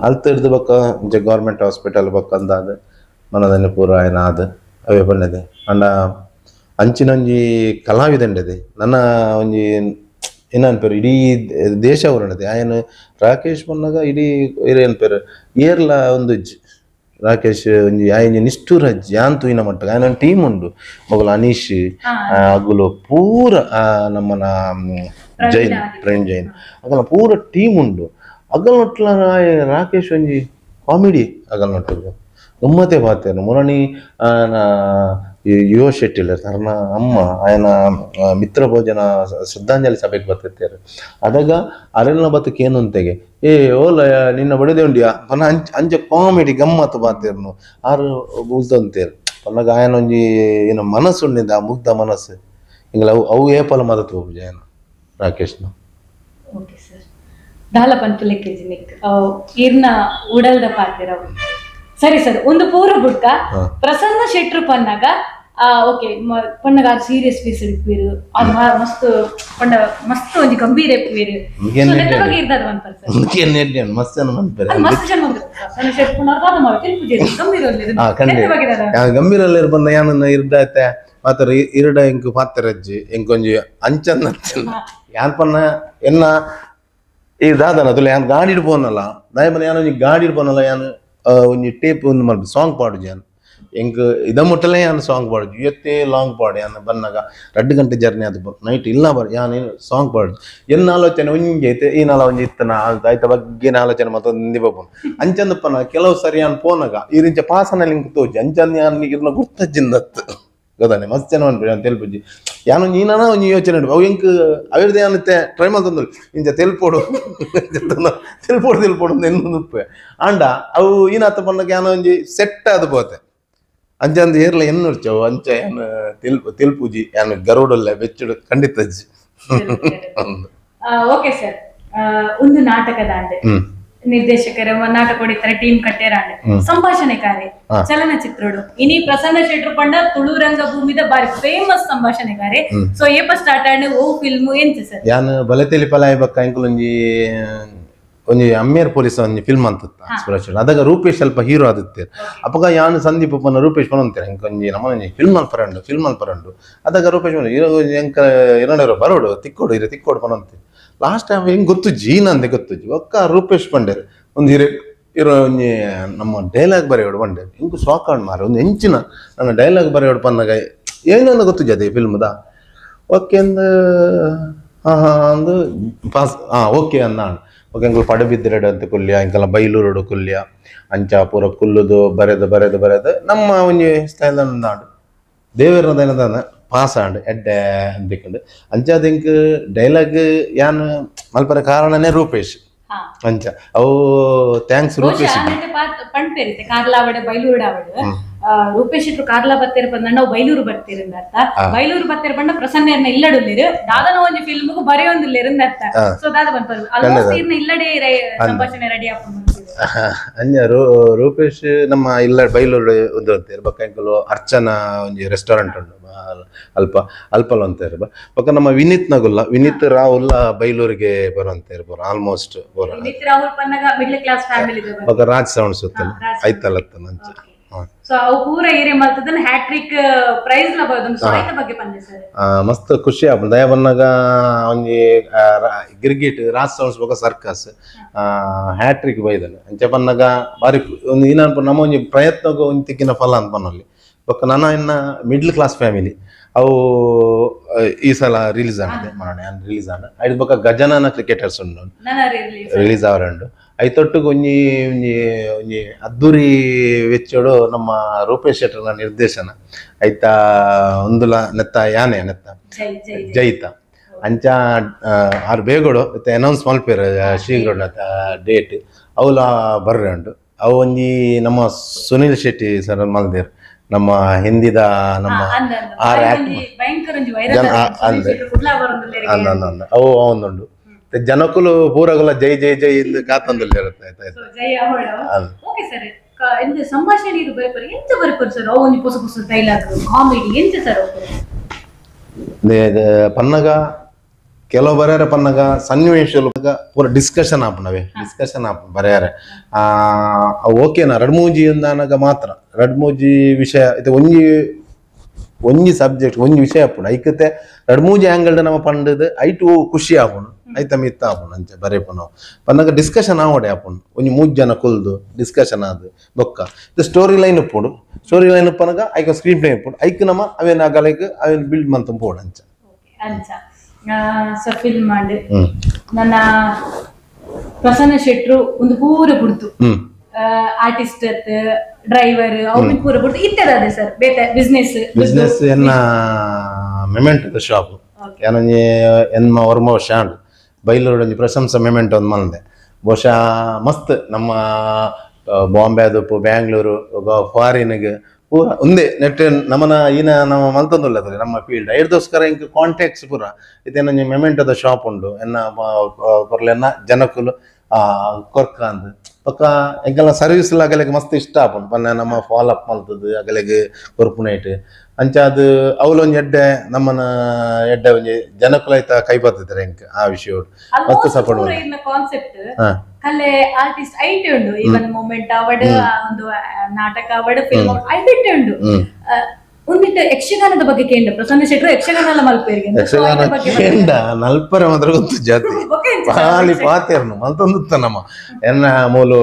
ಅಲ್ತ ಹಿಡ್ದು ಬಕ್ಕ ಇಂಚೆ ಗೌರ್ಮೆಂಟ್ ಹಾಸ್ಪಿಟಲ್ ಬಕ್ಕ ಅಂದಾದ ಮನದಲ್ಲಿ ಪೂರ ಆಯ್ನ ಆದ ಅವೇ ಬಣ್ಣದೆ ಅಂಡ ಅಂಚಿನ ಒಂಜಿ ಕಲಾವಿದಂಡದೆ ನನ್ನ ಒಂಜಿ ಏನನ್ಪೇರು ಇಡೀ ದೇಶ ಅವರಣದೆ ಆಯನ ರಾಕೇಶ್ ಬಂದಾಗ ಇಡೀ ಏನಪೇರು ಏರ್ಲ ಒಂದು ರಾಕೇಶ್ ಒಂಜಿ ಆಯನ ನಿಷ್ಠೂರ ಅಜ್ಜಿ ಆಂತು ಇನ ಮಟ್ಟ ಆಯನ ಟೀಮ್ ಉಂಡು ಮೊಗಲು ಅನೀಶ್ ಅಗುಲು ಪೂರ ನಮ್ಮನ ಜೈನ್ ಫ್ರೆಂಡ್ ಜೈನ್ ಅಗಲ ಪೂರ ಟೀಮ್ ಉಂಡು ಅಗಲ್ ನೊಟ್ಲ ರಾಕೇಶ್ ಒಂಜಿ ಕಾಮಿಡಿ ಅಗಲ್ ನೊಟ್ಟು ಗಮ್ಮತ್ತೆ ಪಾತೇನು ಮುರಣಿ ಯುವ ಶೆಟ್ಟಿ ತರ್ನ ಅಮ್ಮ ಆಯನ ಮಿತ್ರ ಭೋಜನ ಶ್ರದ್ಧಾಂಜಲಿ ಸಭೆಗೆ ಬರ್ತಿರ್ತಾರೆ ಅದಾಗ ಅರೆಲ್ಲ ಬತ್ತಕ್ಕೆ ಏನು ಅಂತೆಗೆ ಓಲ ನಿನ್ನ ಬಡದೆ ಉಂಡಿಯಾ ಪನ್ನ ಅಂಚ ಕಾಮಿಡಿ ಗಮ್ಮತ್ತು ಪಾತೇರ್ನು ಆರು ಉಲ್ತಂತೇರು ಪನ್ನಾಗ ಆಯನ ಒಂಜಿ ಏನು ಮನಸ್ಸು ಉಂಡಿದ್ದ ಮುಗ್ಧ ಮನಸ್ಸು ಹಿಂಗಲ್ಲ ಅವು ಏಪಲ ಮದತ್ತು ಹೋಗುಜ ಆಯನ ರಾಕೇಶ್ನ ಓಕೆ ಸರ್ ದಾಲ ಪಂತುಲೆಕ್ಕೆ ಜಿನಿಕ್ ಇರ್ನ ಉಡಲ್ದ ಪಾತಿರವು ಸರಿ ಸರ್ ಒಂದು ಪೂರ ಬುಡ್ಕ ಪ್ರಸನ್ನ ಶೆಟ್ರು ಪನ್ನಾಗ ಓಕೆ ಪನ್ನಗ ಸೀರಿಯಸ್ ಫೇಸ್ ಇಡ್ಪೀರು ಅದು ಮಸ್ತ್ ಪಂಡ ಮಸ್ತ್ ಒಂಜಿ ಗಂಭೀರ ಎಪ್ಪಿರು ಬಗ್ಗೆ ಇರ್ದದ ಒನ್ ಪರ್ಸನ್ ಮಸ್ತ್ ಜನ ಮನ್ಪೇರೆ ಮಸ್ತ್ ಜನ ಪ್ರಸನ್ನ ಶೆಟ್ರು ಪನ್ನಾಗ ಅದು ಮಾವ ತಿರುಪು ಜೇರಿ ಗಂಭೀರಲ್ಲಿ ಬಂದ ಯಾನನ್ನ ಇರ್ದಾಯ್ತೆ ಮಾತ್ರ ಇರಡ ಎಂಕ್ ಪಾತ್ರಜ್ಜಿ ಎಂಕೊಂಜಿ ಅಂಚನ್ನ ಯಾನ್ ಪನ್ನ ಎನ್ನ ಈ ದಾದನ ತುಲೆ ಯಾನ್ ಗಾಡಿ ಇಡ್ಬೋನಲ್ಲ ದಯಮನೆ ಯಾನು ಗಾಡಿ ಇಡ್ಬೋನಲ್ಲ ಯಾನು ಒಂಜಿ ಟೇಪ್ ಒಂದು ಮಾಡ್ಬೋದು ಸಾಂಗ್ ಪಾಡುಜಿ ಯಾನು ಎಂಕ್ ಇದ ಮುಟ್ಟಲೆ ಯಾನು ಸಾಂಗ್ ಪಾಡುಜಿ ಇವತ್ತೇ ಲಾಂಗ್ ಪಾಡು ಯಾನು ಬನ್ನಾಗ 2 ಗಂಟೆ ಜರ್ನಿ ಅದು ನೈಟ್ ಇಲ್ಲ ಬರ್ ಯಾನು ಸಾಂಗ್ ಪಾಡುಜಿ ಎನ್ನ ಆಲೋಚನೆ ಒಂಜಿ ಐತೆ ಈ ನಾಲ ಒಂಜಿ ಇತ್ತನ ಆಯ್ತ ಬಗ್ಗೆನ ಆಲೋಚನೆ ಮತ್ತೊಂದು ನಿಂದಿ ಬಪ್ಪನು ಅಂಚಂದಪ್ಪನ ಕೆಲವು ಸರಿ ಯಾನು ಪೋನಾಗ ಈರಿಂಚ ಪಾಸನ ಲಿಂಕ್ ತೋಜಿ ಅಂಚಂದ ಯಾನು ಇರ್ನ ಗುರ್ತಜ್ಜಿಂದತ್ತು ಗೊತ್ತಾನೆ ಮಸ್ತ್ ಜನ ಅನ್ಬೇಡಿ ಅಂತ ತೆಲ್ಪುಜಿ ಯಾನು ನೀನಾನ ಒಂಜಿ ಯೋಚನೆ ಅವು ಎಂಕ್ ಅವಿರ್ದೆ ಯಾನತ್ತೆ ಟ್ರೈ ಮಾಡ್ತಂದ್ರು ಇಂಚ ತೆಲ್ಪೋಡು ತೆಲ್ಪೋಡು ಎನ್ನು ಉಪ್ಪೆ ಆಂಡ ಅವು ಈನಾತ ಪನ್ನಕ ಯಾನ ಒಂಜಿ ಸೆಟ್ ಆದ ಪೋತೆ ಅಂಚಂದ ಏರ್ಲ ಎನ್ನು ಇರ್ಚವು ಅಂಚ ಯಾನು ತೆಲ್ಪುಜಿ ಯಾನು ಗರುಡಲ್ಲ ಬೆಚ್ಚುಡು ಖಂಡಿತ ಅಜ್ಜಿ ಓಕೆ ಸರ್ ಒಂದು ನಾಟಕದ ಅಂಡೆ ನಿರ್ದೇಶಕರ ನಾಟಕ ಹೊಡಿತಾರೆ ಟೀಮ್ ಕಟ್ಟೇರಾಂಡೆ ಸಂಭಾಷಣೆಕಾರಿ ಚಲನಚಿತ್ರೋಡು ಇನಿ ಪ್ರಸನ್ನ ಶೆಟ್ರು ಪಂಡ ತುಳು ರಂಗಭೂಮಿದ ಬಾರಿ ಫೇಮಸ್ ಸಂಭಾಷಣೆಕಾರಿ ಸೊ ಏಪ ಸ್ಟಾರ್ಟ್ ಆಂಡ್ ಓ ಫಿಲ್ಮ್ ಎಂತ ಸರ್ ಯಾನ್ ಬಲೆತೆಲಿ ಪಲಾಯ ಬಕ್ಕ ಇಂಕುಲು ಒಂಜಿ ಅಮ್ಮೇರ್ ಪೊಲೀಸ್ ಒಂಜಿ ಫಿಲ್ಮ್ ಅಂತ ಇನ್ಸ್ಪಿರೇಷನ್ ಅದಾಗ ರೂಪೇಶ್ ಸ್ವಲ್ಪ ಹೀರೋ ಆದಿತ್ತೆ ಅಪಗ ಯಾನ್ ಸಂದೀಪ್ ಪನ್ನ ರೂಪೇಶ್ ಪನಂತಾರೆ ಇಂಕೊಂಜಿ ನಮ್ಮನೆ ಫಿಲ್ಮ್ ಅಲ್ಪರಂಡು ಅದಾಗ ರೂಪೇಶ್ ಎಂಕ ಎರಡೇರು ಬರೋಡು ತಿಕ್ಕೋಡು ಪನಂತೆ ಲಾಸ್ಟ್ ಟೈಮ್ ಹೆಂಗ್ ಗೊತ್ತು ಜೀನಂದೆ ಗೊತ್ತುಜಿ ಒಕ್ಕ ರೂಪೇಶ್ ಪಂಡೇರ್ ಒಂದು ಇರೋ ಒಂಜಿ ನಮ್ಮ ಡೈಲಾಗ್ ಬರೆಯೋಡು ಬಂಡೆ ಇಂಕು ಸಾಕಾಣ್ ಮಾರ ಒಂದು ಹೆಂಚಿನ ನನ್ನ ಡೈಲಾಗ್ ಬರೆಯೋಡು ಪನ್ನಾಗ ಏನಂದ ಗೊತ್ತುಜಿ ಅದೇ ಫಿಲ್ಮ್ದ ಓಕೆ ಅಂದ ಅಂದು ಪಾಸ್ ಓಕೆ ಅಂದಾಣ ಓಕೆ ಎಂಕಲ್ ಪಡುಬಿದ್ರೆಡು ಅಂತ ಕುಲ್ಯ ಎಂಕಲ್ಲ ಬೈಲೂರುಡು ಕುಲ್ಯ ಅಂಚ ಪೂರ ಕುಲ್ಲುದು ಬರೆದು ನಮ್ಮ ಒಂಜಿ ಸ್ಟೈಲ್ ಅಂದಾಡು ದೇವರನದ ಪಾಸ್ ಆಂಡ್ ಎಡ್ಡೆ ಅಂದಿಕೊಂಡು ಅಂಚಾದ ಇಂಕ್ ಡೈಲಾಗ್ ಯಾನ್ ಮಲ್ಪರ ಕಾರಣನೇ ರೂಪೇಶ್ ಅಂಚ ಅವು ಥ್ಯಾಂಕ್ಸ್ ರೂಪೇಶ್ ಪಂಡ್ಪೇರಿತೆ ಕಾರ್ಲಾವಡೆ ಬೈಲೂರುಡಾವಡು ರೂಪೇಶ್ ಇಟ್ರು ಕಾರ್ಲಾ ಬತ್ತೇರ್ ಬಂದ ನಾವು ಬೈಲೂರು ಬರ್ತೀರಿಂದ ಬೈಲೂರು ಬತ್ತೇರ್ ಬಂದ ಪ್ರಸನ್ನ ಇಲ್ಲಡುಲ್ಲಿರು ದಾದನ ಒಂಜಿ ಫಿಲ್ಮ್ಗು ಬರೆಯೊಂದಿಲ್ಲ ಅರ್ಥ ಸೊ ದಾದ ಬಂದ್ಪರು ಆಲ್ಮೋಸ್ಟ್ ಇರ್ನ ಇಲ್ಲಡೆ ಸಂಭಾಷಣೆ ರೆಡಿ ಆಗ್ಕೊಂಡು ಅಂಜ ರೂಪೇಶ್ ನಮ್ಮ ಇಲ್ಲ ಬೈಲೂರು ಒಂದು ಅಂತೀರ ಬಕ್ಕಂಕಲು ಅರ್ಚನಾ ಒಂಜಿ ರೆಸ್ಟೋರೆಂಟ್ ಉಂಟು ಅಲ್ಪಲ್ ಅಂತ ಇರ್ಬ ಬಕ್ಕ ನಮ್ಮ ವಿನೀತ್ ರಾಹುಲ್ ಬೈಲೂರಿಗೆ ಬರುವಂತ ಇರ್ಬೋದು ಆಲ್ಮೋಸ್ಟ್ ಬಕ್ಕ ರಾಜ್ ಸೌಂಡ್ ಸುತ್ತಲ ಐತಲತ್ತ ನಂಚ ಸೊ ಅವು ಪೂರ ಏರಿಯಾ ಮಲ್ತದನ್ನ ಹ್ಯಾಟ್ರಿಕ್ ಪ್ರೈಸ್ ನ ಬರೋದು ಸಾಹಿತ್ಯ ಬಗ್ಗೆ ಬಂದೆ ಸರ್ ಮಸ್ತ್ ಖುಷಿ ಆಪ ದಯ ಬನ್ನಾಗ ಒಂಜಿ ಗಿರ್ಗಿಟ್ ರಾಜ್ ಸೌಂಡ್ಸ್ ಬೊಕ ಸರ್ಕಸ್ ಹ್ಯಾಟ್ರಿಕ್ ಬೈದಲ್ಲ ಅಂಚೆ ಬನ್ನಾಗ ಬಾರಿ ಒಂದು ಏನನ್ಪ ನಮ್ಮ ಒಂಜಿ ಪ್ರಯತ್ನಗೂ ಒಂಜಿ ತಿಕ್ಕಿನ ಫಲ ಅಂತ ಬನ್ನಲ್ಲಿ ಬೊಕ್ಕ ನನ್ನ ಇನ್ನ ಮಿಡ್ಲ್ ಕ್ಲಾಸ್ ಫ್ಯಾಮಿಲಿ ಅವು ಈ ಸಲ ರಿಲೀಸ್ ಆಗಿದೆ ರಿಲೀಸ್ ಆದ ಐದು ಬೊಕ್ಕ ಗಜನನ ಕ್ರಿಕೆಟರ್ಸ್ ಉಂಡು ರಿಲೀಸ್ ಅವರಂಡು ಐತೊಟ್ಟಿಗೆ ಒಂಜಿ ಒಂಜಿ ಒಂಜಿ ಅದ್ದೂರಿ ವೆಚ್ಚೋಡು ನಮ್ಮ ರೂಪೇಶ್ ಶೆಟ್ಟರ್ನ ನಿರ್ದೇಶನ ಐತ ಒಂದುಲ ನೆತ್ತ ಯಾನೆ ನೆತ್ತ ಜೈತ ಅಂಚ ಆರು ಬೇಗೋಡು ಅನೌನ್ಸ್ ಮಲ್ಪೇರು ಶೀಘ್ರ ಡೇಟ್ ಅವಲ ಬರ್ರೆ ಉಂಟು ಅವು ಒಂಜಿ ನಮ್ಮ ಸುನಿಲ್ ಶೆಟ್ಟಿ ಸರ್ ಮಲ್ದೇರ್ ನಮ್ಮ ಹಿಂದಿದ ನಮ್ಮ ಅವು ಅವನುಂಡು ಜನಕುಲು ಪೂರಗುಲ ಜೈ ಜೈ ಜೈ ಇಂದು ಕಾತಂದಲ್ಲಿ ಇರುತ್ತೆ ಪನ್ನಗ ಕೆಲವು ಬರ್ಯಾರ ಪನ್ನಗ ಸನ್ನಿವೇಶಲು ಪೂರ ಡಿಸ್ಕಷನ್ ಆಪನವೆ ಡಿಸ್ಕಷನ್ ಆಪ ಬರ್ಯಾರ ಓಕೆನಾ ರಡ್ಮೂಜಿ ಅಂದಾನಾಗ ಮಾತ್ರ ರಡ್ಮೂಜಿ ವಿಷಯ ಇದು ಒಂಜಿ ಸಬ್ಜೆಕ್ಟ್ ಒಂಜಿ ವಿಷಯ ಆಪುಂಡು ಐಕತೆ ರಡ್ಮೂಜಿ ಆಂಗಲ್ಡ್ ನಮ್ಮ ಪಂಡದು ಐಟು ಖುಷಿ ಆಪುಂಡು ಐತ ಮಿತ್ತ ಆಪುಂಡು ಅಂಚೆ ಬರೇಪ ನಾವು ಪನ್ನಗ ಡಿಸ್ಕಷನ್ ಆವಡೆ ಆಪುಂಡು ಒಂಜಿ 3 ಜನ ಕುಲ್ದು ಡಿಸ್ಕಷನ್ ಆದ್ ಬೊಕ್ಕ ಇದು ಸ್ಟೋರಿ ಲೈನ್ ಉಪ್ಪುಂಡು ಸ್ಟೋರಿ ಲೈನ್ ಉಪ್ಪನಗ ಐಕ ಸ್ಕ್ರೀನ್ ಪ್ಲೇ ಉಪ್ಪುಂಡು ಐಕ್ ನಮ್ಮ ಅವೇನ ಆಗಲೈಕ್ ಅವೇನ್ ಬಿಲ್ಡ್ ಮಂತ ಪೋಡು ಅಂಚ ಫಿಲ್ಮ್ ಮಾಡಿ ನನ್ನ ಪ್ರಸನ್ನ ಶೆಟ್ರು ಒಂದು ಪೂರ ಬಿಡ್ತು ಆರ್ಟಿಸ್ಟ್ ಡ್ರೈವರ್ ಅವ್ರಿಗೆ ಪೂರ ಬಿಡ್ತು ಇತ್ತದ ಸರ್ ಬೇತೆ ಬಿಸ್ನೆಸ್ ಎನ್ನ ಮೆಮೆಂಟೋ ಶಾಪ್ ಏನಂಜಿ ಎನ್ಮ ವರ್ಮ ಶಾಂಡ್ ಬೈಲೂರು ಪ್ರಶಂಸಾ ಮೆಮೆಂಟೋ ಒಂದು ಮಲ್ದೆ ಬಹುಶಃ ಮಸ್ತ್ ನಮ್ಮ ಬಾಂಬೆ ಅದಪ್ಪು ಬ್ಯಾಂಗ್ಳೂರು ಫಾರಿನ್ಗೆ ಪೂರ ಒಂದೇ ನೆಟ್ ನಮ್ಮನ ಈನ ನಮ್ಮ ಮಲ್ತೊಂದುಲ್ಲದ್ರಿ ನಮ್ಮ ಫೀಲ್ಡ್ ಐದೋಸ್ಕರ ಇಂಕ ಕಾಂಟ್ಯಾಕ್ಟ್ಸ್ ಪೂರ ಇದೇನ ಮೆಮೆಂಟದ ಶಾಪ್ ಉಂಡು ಎನ್ನ ಬರ್ಲೆನ್ನ ಜನಕ್ಕುಲು ಕೊರ್ಕ ಅಂದ್ ಪಕ್ಕ ಎಂಕಲ್ಲ ಸರ್ವಿಸ್ ಅಗಲಿಗೆ ಮಸ್ತ್ ಇಷ್ಟ ಆಪುಂಡು ಪನ್ನ ನಮ್ಮ ಫಾಲೋ ಅಪ್ ಮಲ್ತದ್ದು ಅಗಲಿಗೆ ಕೊರ್ಪುನೈಟ್ ಅಂಚ ಅದು ಅವಲೊಂದು ಎಡ್ಡೆ ನಮ್ಮನ ಎಡ್ಡೆ ಒಂಜಿ ಜನಕ್ಕುಲೈತ ಕೈ ಬರ್ತದ್ರೆ ಎಂಕ್ ಆ ವಿಷಯ ಮಸ್ತ್ ಸಪೋರ್ಟ್ ಕಾನ್ಸೆಪ್ಟ್ ಕಲೆ ಆರ್ಟಿಸ್ಟ್ ಐಟೆ ಉಂಡು ಇವನ್ ಮೂಮೆಂಟ್ ಅವಡ್ ಒಂದು ನಾಟಕ ಅವಡ್ ಫಿಲ್ಮ್ ಐಟೆ ಉಂಡು ಒಂದಿಟ್ಟು ಯಕ್ಷಗಾನದ ಬಗ್ಗೆ ಕೇಂದ್ರ ಪ್ರಸನ್ನ ಶೆಟ್ರು ಯಕ್ಷಗಾನ ಮಲ್ಪೇರಿಗೆ ಯಕ್ಷಗಾನ ಕೇಂದ ನಲ್ಪರೆ ಮಾತ್ರ ಗೊತ್ತು ಜಾತಿ ಪಾಲಿ ಪಾತೇರ್ನು ಮಲ್ತೊಂದುತ್ತ ನಮ್ಮ ಎನ್ನ ಮೂಲು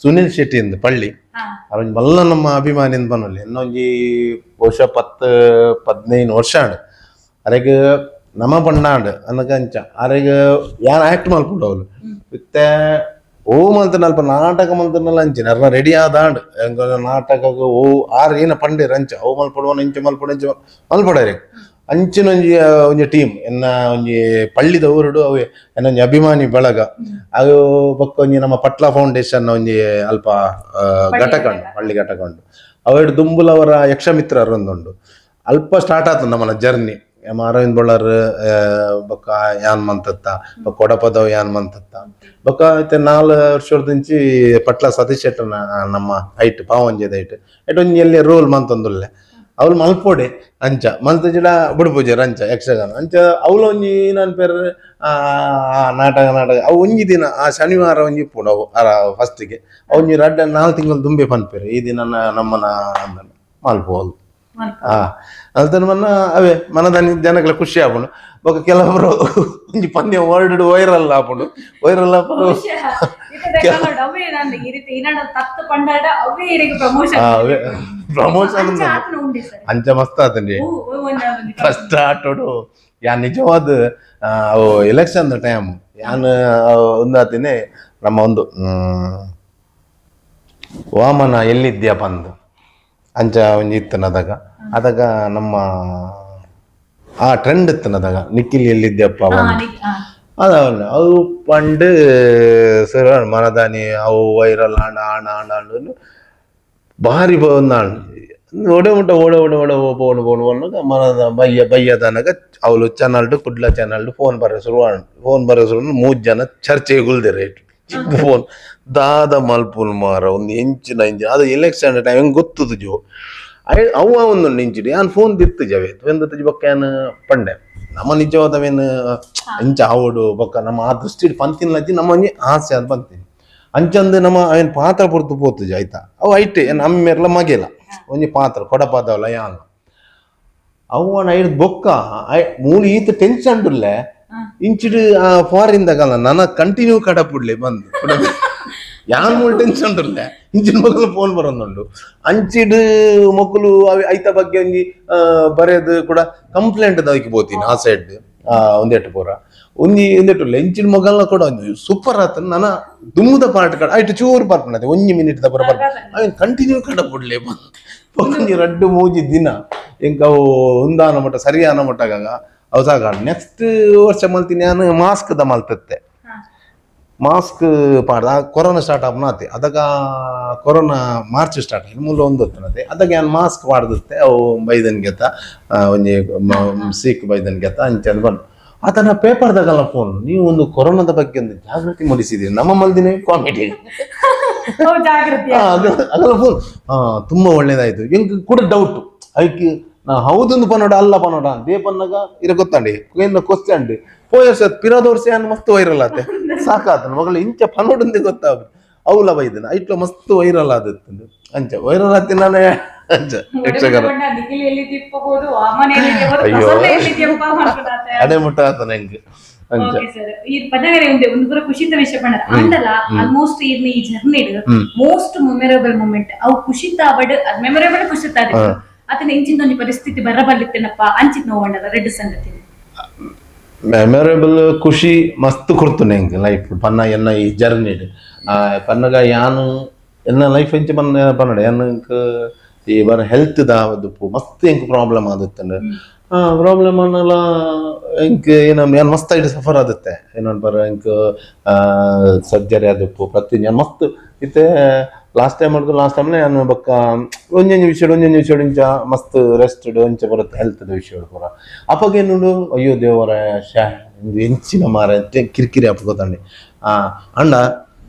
ಸುನಿಲ್ ಶೆಟ್ಟಿ ಇಂದ ಪಳ್ಳಿ ಅವನ್ ಮಲ್ಲ ನಮ್ಮ ಅಭಿಮಾನಿಂದ ಬನ್ನೊಲ್ಲಿ ಇನ್ನೊಂಜಿ ಬಹುಶಃ 10-15 ವರ್ಷ ಆಂಡ್ ಅರೆಗೆ ನಮ್ಮ ಪಣ್ಣಾಂಡ್ ಅನ್ನಕಂಚ ಅರೆಗೆ ಯಾನ್ ಆಕ್ಟ್ ಮಲ್ಪುಡು ಅವಳು ಮತ್ತೆ ಓ ಮಲ್ತ ನಲ್ಪ ನಾಟಕ ಮಲ್ತನಲ್ಲ ಅಂಚಿನ ಅರ್ನ ರೆಡಿ ಆದಾಂಡ್ ಹೆಂಗ ನಾಟಕಕ್ಕೆ ಓ ಆರು ಏನ ಪಂಡಿರ ಅಂಚ ಅವು ಮಲ್ಪಡುವನ ಇಂಚ ಮಲ್ಪಡು ಮಲ್ಪಡಾರೆ ಅಂಚಿನ ಒಂಜಿ ಟೀಮ್ ಎನ್ನ ಒಂಜಿ ಪಳ್ಳಿದ ಊರುಡು ಅವೇ ಎನ್ನ ಒಂಜಿ ಅಭಿಮಾನಿ ಬಳಗ ಅದು ಪಕ್ಕ ಒಂಜಿ ನಮ್ಮ ಪಟ್ಲ ಫೌಂಡೇಶನ್ ಒಂಜಿ ಅಲ್ಪ ಘಟಕಂಡು ಪಳ್ಳಿ ಘಟಕಂಡು ಅವಡ್ ದುಂಬುಲವರ ಯಕ್ಷಮಿತ್ರ ಒಂದುಂಡು ಅಲ್ಪ ಸ್ಟಾರ್ಟ್ ಆತದ ನಮ್ಮನ ಜರ್ನಿ ಅರವಿಂದ್ ಬಳ್ಳಾರ್ ಬೊಕ್ಕ ಯಾನ್ ಮಂತತ್ತ ಕೊಡಪದವ್ ಯಾನ್ ಮಂತತ್ತ ಬೊಕ್ಕ ಐತೆ 4 ವರ್ಷದಿಂಚಿ ಪಟ್ಲ ಸತೀಶ್ ಶೆಟ್ಟರ್ನ ನಮ್ಮ ಐಟ್ ಪಾವಂಜದ ಐಟ್ ಒಂಜಿ ಎಲ್ಲಿ ರೋಲ್ ಮಂತೊಂದುಲ್ಲೆ ಅವ್ಲು ಮಲ್ಪೋಡೆ ಅಂಚ ಮಲ್ತ ಜಿಡ ಬುಡ್ಪೂಜೆ ಅಂಚ ಯಕ್ಷಗಾನ ಅಂಚ ಅವ್ಲು ಒಂಜಿ ನಾನು ಪೇರ್ ನಾಟಕ ಅವು ಒಂಜಿ ದಿನ ಆ ಶನಿವಾರ ಒಂಜಿ ಇಪ್ಪುಂಡು ಅವು ಫಸ್ಟಿಗೆ ಒಂಜಿ 4 ತಿಂಗಳು ದುಂಬೆ ಪನ್ಪೇರು ಈ ದಿನ ನಮ್ಮನ ಅಂದನ ಮಲ್ಪೋದು ಅಲ್ತನ ಅವೇ ಮನದಾನಿ ಜನಗಳ ಖುಷಿ ಆಪುಂಡು ಬೊಕ್ಕ ಕೆಲವರು ಒಂಜಿ ಪಂದ್ಯ ವರ್ಡ್ ವೈರಲ್ ಆಪುಂಡು ವೈರಲ್ ಆಪುಂಡು ಪ್ರಮೋಷನ್ ಅಂಚ ಮಸ್ತ್ ಆತಂಡಿ ಫಸ್ಟ್ ಆಟೋಡು ಯಾನ್ ನಿಜವಾದ ಅವು ಎಲೆಕ್ಷನ್ ಟೈಮ್ ಯಾನ್ ಒಂದಾತಿನಿ ನಮ್ಮ ಒಂದು ವಾಮನ ಎಲ್ಲಿದ್ಯಪ್ಪ ಅಂದು ಅಂಚ ಒಂಜಿ ಇತ್ತನದಾಗ ಅದಾಗ ನಮ್ಮ ಆ ಟ್ರೆಂಡ್ ಇತ್ತನದಾಗ ನಿಖಿಲ್ ಎಲ್ಲಿದ್ಯಪ್ಪ ಅದವನ್ನ ಅವು ಪಂಡ್ ಸರ್ ಮನದಾನಿ ಅವು viral and and and and ಭಾರಿ ಓಡೆ ಮುಟ್ಟ ಓಡೆ ಓಡೆ ಓಡೆ ಓಪೋಣ ಮನದ ಬಯ್ಯದನಗ ಅವಳು ಚಾನಲ್ಡು ಕುಡ್ಲ ಚಾನಲ್ಡು ಫೋನ್ ಬರೋ ಶುರು 3 ಜನ ಚರ್ಚೆಗೆ ಗುಲ್ದಿರ ಚಿಕ್ಕ ಫೋನ್ ದಾದ ಮಲ್ಪುಲ್ ಮಾರ ಒಂದು ಇಂಚಿನ ಅದು ಎಲೆಕ್ಷನ್ ಟೈಮ್ ಹೆಂಗೆ ಗೊತ್ತದು ಜೋ ಅವ ಒಂದೊಂದು ಇಂಚಿಡಿ ನಾನು ಫೋನ್ ದಿತ್ತು ಜವೆ ಎಂದತ್ತು ಬೊಕ್ಕ ಏನು ಪಂಡೆ ನಮ್ಮ ನಿಜವಾದವೇನು ಇಂಚ ಆವಡು ಬೊಕ್ಕ ನಮ್ಮ ಆ ದೃಷ್ಟಿ ಪಂತಿನ ನಮ್ಮ ಒಂಜಿ ಆಸೆ ಅದು ಬಂತೀನಿ ಅಂಚಂದು ನಮ್ಮ ಅವನ್ ಪಾತ್ರ ಪುರ್ತು ಪೋತು ಆಯ್ತಾ ಅವು ಐಟೆ ನಮ್ಮೆರ್ಲ ಮಗೆಲ ಒಂಜಿ ಪಾತ್ರ ಕೊಡಪಾದವಲ್ಲ ಯಾನ್ ಅವನ ಐದು ಬೊಕ್ಕ ಮೂಲಿ ಈತ ಟೆನ್ಷನ್ ಉಳ್ಳೆ ಇಂಚಿಡು ಫಾರಿನ್ ದಾಗಲ್ಲ ನನ್ನ ಕಂಟಿನ್ಯೂ ಕಡಪುಡ್ಲಿ ಬಂದು ಯಾನ್ ಮೂಲ ಟೆನ್ಷನ್ ಉಳ್ಳೆ ಇಂಚಿನ ಮಕ್ಕಳು ಫೋನ್ ಬರೋದುಂಡು ಅಂಚಿಡು ಮಕ್ಕಳು ಐತ ಬಗ್ಗೆ ಒಂಜಿ ಬರೆಯೋದು ಕೂಡ ಕಂಪ್ಲೇಂಟ್ ಅದಕ್ಕೆ ಬೋತೀನಿ ಆ ಸೈಡ್ ಒಂದೇಟು ಪೂರ ಒಂದೇಟು ಲಂಚಿನ ಮೊಗಲ್ನ ಕೂಡ ಒಂದು ಸೂಪರ್ ಆತ ನನ್ನ ದುಮ್ಮದ ಪಾರ್ಟ್ ಕಡ ಆಯ್ತು ಚೂರು ಬರ್ಪಣದೆ 1 ಮಿನಿಟ್ ದ ಬರ ಕಂಟಿನ್ಯೂ ಕಡ ಬಿಡ್ಲಿ ಒಂಜಿ 2-3 ದಿನ ಇಂಕ ಅವು ಉಂದಾನ ಮಟ್ಟ ಸರಿಯಾನ ಮಟ್ಟಗಾಗ ಅವು ಸಾಕ ನೆಕ್ಸ್ಟ್ ವರ್ಷ ಮಲ್ತೀನಿ ನಾನು ಮಾಸ್ಕ್ ದ ಮಲ್ತತ್ತೆ ಮಾಸ್ಕ್ ಪಾಡ್ದ ಕೊರೋನಾ ಸ್ಟಾರ್ಟ್ ಆಪ್ನಾತಿ ಅದಕ್ಕ ಕೊರೋನಾ ಮಾರ್ಚ್ ಸ್ಟಾರ್ಟ್ ಆಗಿ ಮೂಲ ಒಂದು ಹೊತ್ತನತೆ ಅದಕ್ಕೆ ನಾನು ಮಾಸ್ಕ್ ಪಾಡ್ದತ್ತೆ ಅವು ಬೈದನ್ ಗೆತ್ತ ಒಂಜಿ ಸಿಕ್ ಬೈದನ್ ಗೆತ್ತ ಅಂಚಂದ್ ಬಂದು ಆತನ ಪೇಪರ್ದಾಗಲ್ಲ ಫೋನ್ ನೀವು ಒಂದು ಕೊರೋನಾದ ಬಗ್ಗೆ ಒಂದು ಜಾಗೃತಿ ಮೂಡಿಸಿದೀರಿ ನಮ್ಮ ಮಲ್ದಿನ ಕಾಮಿಡಿ ಅದಲ್ಲ ಫೋನ್ ತುಂಬಾ ಒಳ್ಳೇದಾಯ್ತು ಎಂಕ್ ಕೂಡ ಡೌಟ್ ಐಕಿ ನಾ ಹೌದೊಂದು ಪನ್ನೋಡ ಅಲ್ಲ ಪನ್ನೋಡ ದೇ ಪನ್ನಗ ಇರ ಗೊತ್ತಂಡಿ ಕ್ವಶ್ಚನ್ ಪೋಯರ್ಸ ಪಿರೋದೋರ್ಸಿ ಅನ್ನ ಮಸ್ತ್ ವೈರಲ್ ಆತೆ ಸಾಕಾತ ಮಗಳು ಇಂಚ ಪನ್ನೋಡಂದೆ ಗೊತ್ತಾಗ ಅವಲ ಬೈದನ ಐಟ್ಲ ಮಸ್ತ್ ವೈರಲ್ ಆದತ್ತು ಅಂಚ ವೈರಲ್ ಆತಿ ನಾನೇ ಅಂಚ ಯಕ್ಷಗಾನ ಅಯ್ಯೋ ಅಡೆ ಮುಟ್ಟ ಆತ ನಂಗೆ ಅಂಚ ಈ ಪದಗರೆ ಒಂದು ಪೂರ ಖುಷಿತ ವಿಷಯ ಪಂಡ ಅಂಡಲ ಆಲ್ಮೋಸ್ಟ್ ಈ ಜರ್ನಿ ಮೋಸ್ಟ್ ಮೆಮೊರೇಬಲ್ ಮೂಮೆಂಟ್ ಅವು ಖುಷಿತ ಬಡ್ ಮೆಮೊರೇಬಲ್ ಖುಷಿತ ಅತನ ಇಂಚಿನ ಒಂದು ಪರಿಸ್ಥಿತಿ ಬರಬಲ್ಲಿತ್ತೇನಪ್ಪ ಅಂಚಿತ್ ನೋವಂಡಲ್ಲ ರೆಡ್ ಸಂಗತಿ ಮೆಮೊರೇಬಲ್ ಖುಷಿ ಮಸ್ತ್ ಕೊಡ್ತು ನಂಗೆ ಲೈಫ್ ಪನ್ನ ಎನ್ನ ಈ ಜರ್ನಿ ಪನ್ನಗ ಯಾನು ಎನ್ನ ಲೈಫ್ ಎಂಚ ಪನ್ನಡ ಎನ್ನಕ್ ಈ ಬರ ಹೆಲ್ತ್ ದಾವದು ಮಸ್ತ್ ಎಂಕ್ ಪ್ರಾಬ್ಲಮ್ ಆದತ್ತಂಡ ಪ್ರಾಬ್ಲಮ್ ಅನ್ನಲ್ಲ ಎಂಕ್ ಏನ ಏನ್ ಮಸ್ತ್ ಆಗಿ ಸಫರ್ ಆದತ್ತೆ ಏನನ್ ಬರ ಎಂಕ್ ಸರ್ಜರಿ ಆದಪ್ಪು ಪ್ರತಿ ಮಸ್ತ್ ಇತ್ತೆ ಲಾಸ್ಟ್ ಟೈಮ್ ನಾನು ಬಕ್ಕ ಒಂದೊಂದು ವಿಷಯ ಇಂಚ ಮಸ್ತ್ ರೆಸ್ಟ್ ಇಂಚ ಬರುತ್ತೆ ಹೆಲ್ತ್ ವಿಷಯ ಪೂರ ಅಪ್ಪಗೆ ನೋಡು ಅಯ್ಯೋ ದೇವರ ಶಾ ಎಂಚಿನ ಮಾರ ಕಿರಿಕಿರಿ ಅಪ್ಪ ಗೊತ್ತಂಡಿ ಅಂಡ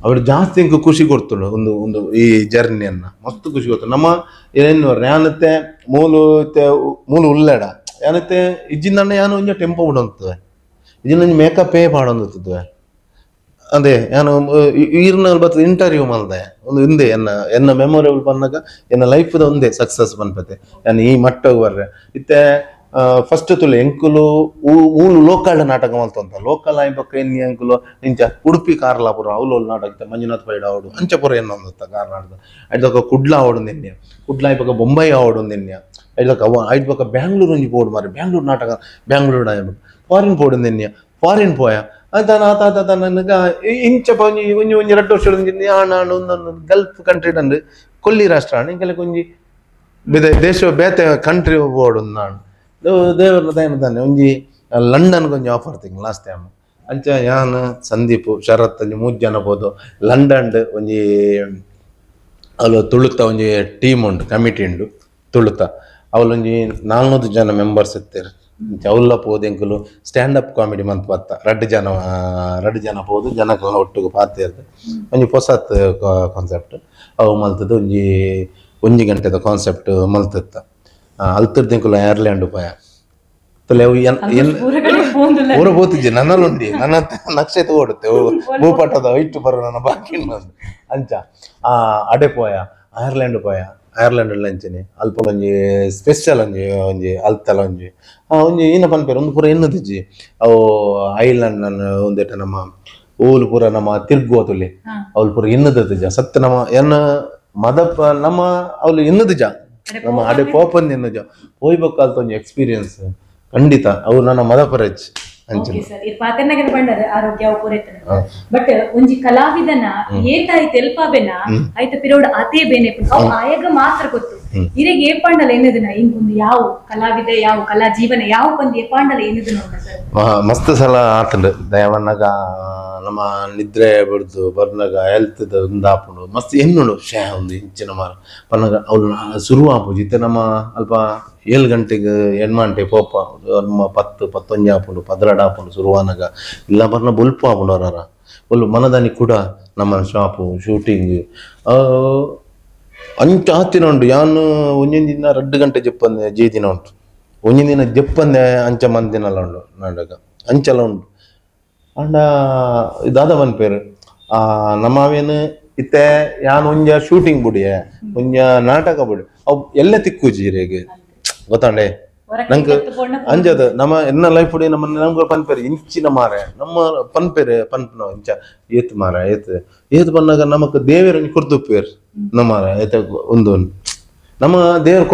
ಅವ್ರು ಜಾಸ್ತಿ ಇಂಕ ಖುಷಿ ಕೊಡ್ತಳು ಒಂದು ಈ ಜರ್ನಿಯನ್ನ ಮಸ್ತ್ ಖುಷಿ ಕೊಡ್ತು ನಮ್ಮ ಏನು ಯಾನತ್ತೆ ಮೂಲು ಉಲ್ಲಾಡ ಯಾನತ್ತೆ ಇಜ್ಜಿಂದ ಯಾನು ಒಂಜ ಟೆಂಪೋ ಬಿಡೋಂತದೆ ಇಜ್ಜಿನ ಮೇಕಪ್ ಪಾಡೊಂದುತ್ತದೆ ಅದೇ ನಾನು ಈರ್ನಲ್ಲಿ ಬರ್ತದೆ ಇಂಟರ್ವ್ಯೂ ಮಾಡಿದೆ ಒಂದು ಹಿಂದೆ ಎನ್ನ ಮೆಮೊರೇಬಲ್ ಬಂದಾಗ ಎನ್ನ ಲೈಫ್ದ ಒಂದೇ ಸಕ್ಸಸ್ ಬಂದ್ಪತ್ತೆ ನಾನು ಈ ಮಟ್ಟಗೆ ಬರ್ರೆ ಇತ್ತೆ ಫಸ್ಟ್ ತುಲೆ ಎಂಕುಲು ಮೂಲು ಲೋಕಲ್ ನಾಟಕ ಮಲ್ತಂತ ಲೋಕಲ್ ಆಯ್ಬಕ್ಕ ಎನ್ನಿ ಎಂಕುಲು ಇಂಚ ಉಡುಪಿ ಕಾರ್ಲಾಪುರ ಅವಲೋಲ್ ನಾಟಕ ಮಂಜುನಾಥ್ ಪೈಡ ಆವಡು ಅಂಚಪುರ ಎನ್ನೊಂದತ್ತ ಕಾರ್ನಾಡ್ದು ಐದಕ್ಕ ಕುಡ್ಲ ಆವಡು ಎನ್ಯ ಕುಡ್ಲ ಆಯ್ಬಕ್ಕ ಬೊಂಬೈ ಆವಡು ಎನ್ಯ ಐದಕ್ಕ ಐದ್ಬಕ್ಕ ಬ್ಯಾಂಗ್ಳೂರ್ ಒಂಜಿ ಪೋಡು ಮಾರಿ ಬ್ಯಾಂಗ್ಳೂರ್ ನಾಟಕ ಬ್ಯಾಂಗ್ಳೂರ್ ಆಯ್ಬಕ್ಕ ಫಾರಿನ್ ಪೋಡು ಎನ್ಯ ಫಾರಿನ್ ಪೋಯ ಆತ ನನಗ ಇಂಚ ಒಂಜಿ 2 ವರ್ಷ ಒಂದೊಂದು ಗಲ್ಫ್ ಕಂಟ್ರಿ ಅಂದು ಕೊಲ್ಲಿ ರಾಷ್ಟ್ರ ಇಂಕೆಲ್ಲ ಒಂಜಿ ದೇಶ ಬೇತೆ ಕಂಟ್ರಿ ಬೋರ್ಡ್ ನಾನು ದೇವರ ದಯನ ತಾನೆ ಒಂಜಿ ಲಂಡನ್ ಒಂಜಿ ಆಫರ್ ತಿಂಗ್ ಲಾಸ್ಟ್ ಟೈಮ್ ಅಂಚ ಯಾನ್ ಸಂದೀಪ್ ಶರತ್ ಒಂಜಿ 3 ಜನ ಹೋದು ಲಂಡನ್ ಒಂಜಿ ಅವಳು ತುಳುತ ಒಂಜಿ ಟೀಮ್ ಉಂಡು ಕಮಿಟಿ ಉಂಡು ತುಳುತ ಅವಳೊಂಜಿ 400 ಜನ ಮೆಂಬರ್ಸ್ ಇರ್ತಾರೆ ಅವಲ್ಲ ಪೋದು ಎಂಕುಲು ಸ್ಟ್ಯಾಂಡ್ ಅಪ್ ಕಾಮಿಡಿ ಮಂತ್ ಬತ್ತ ರಡ್ಡು ಜನ ಪೋದು ಜನಕ್ಕೆಲ್ಲ ಒಟ್ಟಿಗೆ ಪಾತಿರ್ದು ಒಂಜಿ ಹೊಸತ್ ಕಾನ್ಸೆಪ್ಟ್ ಅವು ಮಲ್ತದ ಒಂಜಿ ಗಂಟೆದ ಕಾನ್ಸೆಪ್ಟ್ ಮಲ್ತತ್ತ ಅಲ್ತರ್ದು ಎಂಕುಲು ಐರ್ಲ್ಯಾಂಡ್ ಉಪಾಯ ಊರ ಬೋತಿದ್ದೆ ನನ್ನಲ್ಲುಂಡಿ ನನ್ನ ನಕ್ಷೆ ತಗೊಡುತ್ತೆ ಭೂಪಟದ ವೈಟ್ ಬರೋ ನನ್ನ ಬಾಕಿ ಅಂಚ ಅಡೆ ಪೋಯ ಐರ್ಲ್ಯಾಂಡ್ ಪೋಯ ಐರ್ಲ್ಯಾಂಡ್ ಅಂಚನೆ ಅಲ್ಪ ಒಂಜಿ ಸ್ಪೆಷಲ್ ಒಂಜಿ ಅಲ್ತಲ ಒಂಜಿ ಏನ ಪನ್ಪೇರು ಒಂದು ಪೂರ ಎನ್ನದಿಜ್ಜಿ ಅವು ಐಲ್ಯಾಂಡ್ ನನ್ನ ಒಂದೇಟ ನಮ್ಮ ಊಲು ಪೂರ ನಮ್ಮ ತಿರ್ಗೋತುಲಿ ಅವ್ಲು ಪೂರ ಎನ್ನದಿಜ್ಜ ಸತ್ಯ ನಮ್ಮ ಎನ್ನ ಮದಪ್ಪ ನಮ್ಮ ಅವ್ಲು ಎನ್ನದಿಜ ನಮ್ಮ ಅಡೆ ಪೋಪನ್ ಎನ್ನಜ ಹೋಯ್ಬೇಕಾಲ್ತ ಒಂಜಿ ಎಕ್ಸ್ಪೀರಿಯನ್ಸ್ ಖಂಡಿತ ಅವು ನನ್ನ ಮದಪರಜ್ ಆರೋಗ್ಯ ಬಟ್ ಒಂಜಿ ಕಲಾವಿದನ ಏತಾಯಿ ತೆಲ್ಪಾಬೆನ ಐತ ಪಿರೋಡ್ ಅದೇ ಬೇನೆ ಆಯಾಗ ಮಾತ್ರ ಗೊತ್ತು ಇರೆಗ್ ಏಪಾಂಡಲ ಏನದಿನ ಹಿಂಗೊಂದು ಯಾವ ಕಲಾವಿದ ಯಾವ ಕಲಾ ಜೀವನ ಯಾವ ಬಂದು ಏಪಾಂಡಲ ಏನದಿನ ಮಸ್ತ್ ಸಲ ಆತಂಡು ದಯವನ್ನಾಗ ನಮ್ಮ ನಿದ್ರೆ ಬಿಡ್ದು ಬರ್ನಾಗ ಹೆಲ್ತ್ ಒಂದಾಪುಂಡು ಮಸ್ತ್ ಎನ್ನುಡು ಶೇ ಒಂದು ಇಂಚಿನ ಮಾರ ಪನ್ನಗ ಅವ್ಲು ಶುರು ಆಪುಜಿ ಇತ್ತೆ ನಮ್ಮ ಅಲ್ಪ 7 ಗಂಟೆಗೆ ಎಣ್ಮಂಟೆ ಪೋಪ ನಮ್ಮ 10-11 ಆಪುಂಡು 12 ಆಪುಂಡು ಶುರುವಾನಾಗ ಇಲ್ಲ ಬರ್ನ ಬುಲ್ಪು ಆಪುಂಡು ಅವರ ಒಲ್ಲು ಮನದಾನಿ ಕೂಡ ನಮ್ಮ ಶಾಪು ಶೂಟಿಂಗ್ ಅಂಚ ಆತಿನ ಉಂಟು ಯಾನು ಒಂದೊಂದು ದಿನ 2 ಗಂಟೆ ಜಪ್ಪಂದೆ ಜೀದಿನ ಉಂಟು ಒಂದೊಂದು ದಿನ ಜಪ್ಪಂದೆ ಅಂಚ ಮಂದಿನಲ್ಲ ಉಂಡು ನಾಟಕ ಅಂಚೆಲ್ಲ ಉಂಟು ಅಂಡ ಇದಾದ ಪನ್ಪೇರು ನಮ್ಮ ಅವೇನು ಇತ್ತೆ ಯಾನು ಒಂಜ ಶೂಟಿಂಗ್ ಬುಡಿಯ ಒಂಜ ನಾಟಕ ಬುಡಿ ಅವು ಎಲ್ಲ ತಿಕ್ಕುಜೀರೆಗೆ ಗೊತ್ತಾಂಡೆ ನಂಗೆ ಅಂಜದ ನಮ್ಮ ಎನ್ನ ಲೈಫ್ ಉಡಿ ನಮ್ಗೆ ಪನ್ಪೇರು ಇಂಚಿನ ಮಾರೆ ನಮ್ಮ ಪನ್ಪೇರೆ ಪನ್ಪನ ಇಂಚ ಏತ್ ಮಾರ ಏತ್ ಪನ್ನಾಗ ನಮಕ್ ದೇವೇರ ಕುರ್ದುಪ್ಪೇರು ನಮ್ಮ ಏತ ಒಂದು ನಮ್ಮ ದೇವ್ರು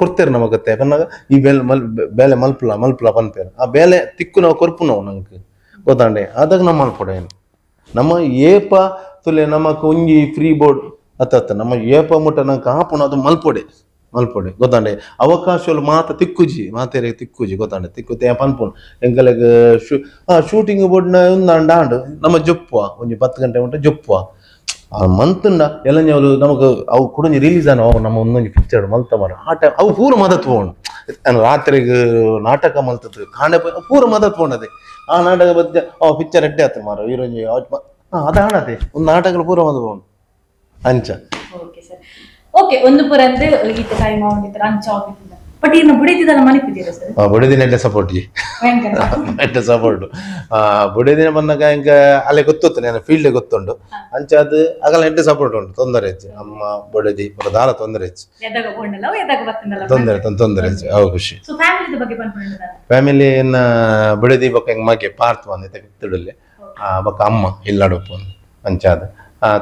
ಕೊಡ್ತೇವೆ ನಮಗೆ ಗೊತ್ತೇ ಪನ್ನಾಗ ಈ ಬೇಲೆ ಮಲ್ಪಲ ಪನ್ಪೇರು ಆ ಬೇಲೆ ತಿಕ್ಕು ನಾವು ಕೊರ್ಪು ನಾವು ನಂಗೆ ಗೊತ್ತಾಂಡೆ ಅದಾಗ ನಮ್ಮ ಮಲ್ಪೊಡೆ ನಮ್ಮ ಏಪ ತುಲೆ ನಮಕ್ ಒಂಜಿ ಫ್ರೀ ಬೋರ್ಡ್ ಅತ್ತ ನಮ್ಮ ಏಪ ಮುಟ್ಟ ನಂಗೆ ಹಾಪುಣ ಅದು ಮಲ್ಪೊಡೆ ಗೊತ್ತಾಂಡೆ ಅವಕಾಶಗಳು ಮಾತೇರೆ ತಿಕ್ಕುಜಿ ಗೊತ್ತಾಂಡೆ ತಿಕ್ಕುತ್ತೆ ಪನ್ಪುಣ್ ಎಂಕಲೆಗ್ ಶೂಟಿಂಗ್ ಬೋರ್ಡ್ನ ಒಂದಾಂಡು ನಮ್ಮ ಜೊಪ್ಪುವ ಒಂಜಿ 10 ಗಂಟೆ ಮುಟ್ಟ ಜೊಪ್ಪುವ ಮಂತುಂಡ ಎಲ್ಲ ನಮಗ್ ಅವು ಕೂಡ ರಿಲೀಸ್ ಆನ ನಮ್ಮ ಒಂದೊಂದು ಪಿಕ್ಚರ್ ಮಲ್ತ ಮಾರ ಆ ಟೈಮ್ ಅವು ಪೂರ ಮದತ್ ಹೋಣ್ ರಾತ್ರಿಗೆ ನಾಟಕ ಮಲ್ತದ್ದು ಕಾಂಡೆ ಪೂರ ಮದತ್ ಹೋಣದೆ ಆ ನಾಟಕ ಬದ್ದೆ ಪಿಕ್ಚರ್ ಎಡ್ಡೆ ಆತ ಮಾರ ಹೀರೋಜಿ ಅದ ಹಾಣತೆ ಒಂದು ನಾಟಕ ಪೂರ ಮದ ಹೋಣ್ ಅಂಚ ಓಕೆ ಒಂದು ಪುರ ಅಂದ್ರೆ ಈತ ಟೈಮ್ ಆವಂದಿತ್ರ ಅಂಚ ಆಗಿತ್ತು ಬಟ್ ಇನ್ನು ಬುಡಿದಿದಲ್ಲ ಮನಿಪಿದ್ದೀರಾ ಸರ್ ಬುಡಿದಿನ ಎಡ್ಡೆ ಸಪೋರ್ಟ್ ಜಿ ಎಡ್ಡೆ ಸಪೋರ್ಟ್ ಬುಡಿದಿನ ಬಂದಾಗ ಇಂಕ ಅಲ್ಲೇ ಗೊತ್ತುತ್ತು ನಾನು ಫೀಲ್ಡ್ ಗೊತ್ತುಂಡು ಅಂಚ ಅದು ಆಗಲ್ಲ ಎಡ್ಡೆ ಸಪೋರ್ಟ್ ಉಂಟು ತೊಂದರೆ ಹೆಚ್ಚು ಅಮ್ಮ ಬುಡಿದಿ ಪುರ ದಾಲ ತೊಂದರೆ ಹೆಚ್ಚು ತೊಂದರೆ ಹೆಚ್ಚು ಅವ ಖುಷಿ ಫ್ಯಾಮಿಲಿ ಇನ್ನ ಬುಡಿದಿ ಬೊಕ್ಕ ಹೆಂಗ್ ಮಗೆ ಪಾರ್ತ್ ಬಂದಿತ್ತೆ ಕಿತ್ತುಡಲ್ಲಿ ಬೊಕ್ಕ ಅಮ್ಮ ಇಲ್ಲಾಡಪ್ಪ ಅಂಚ ಅದು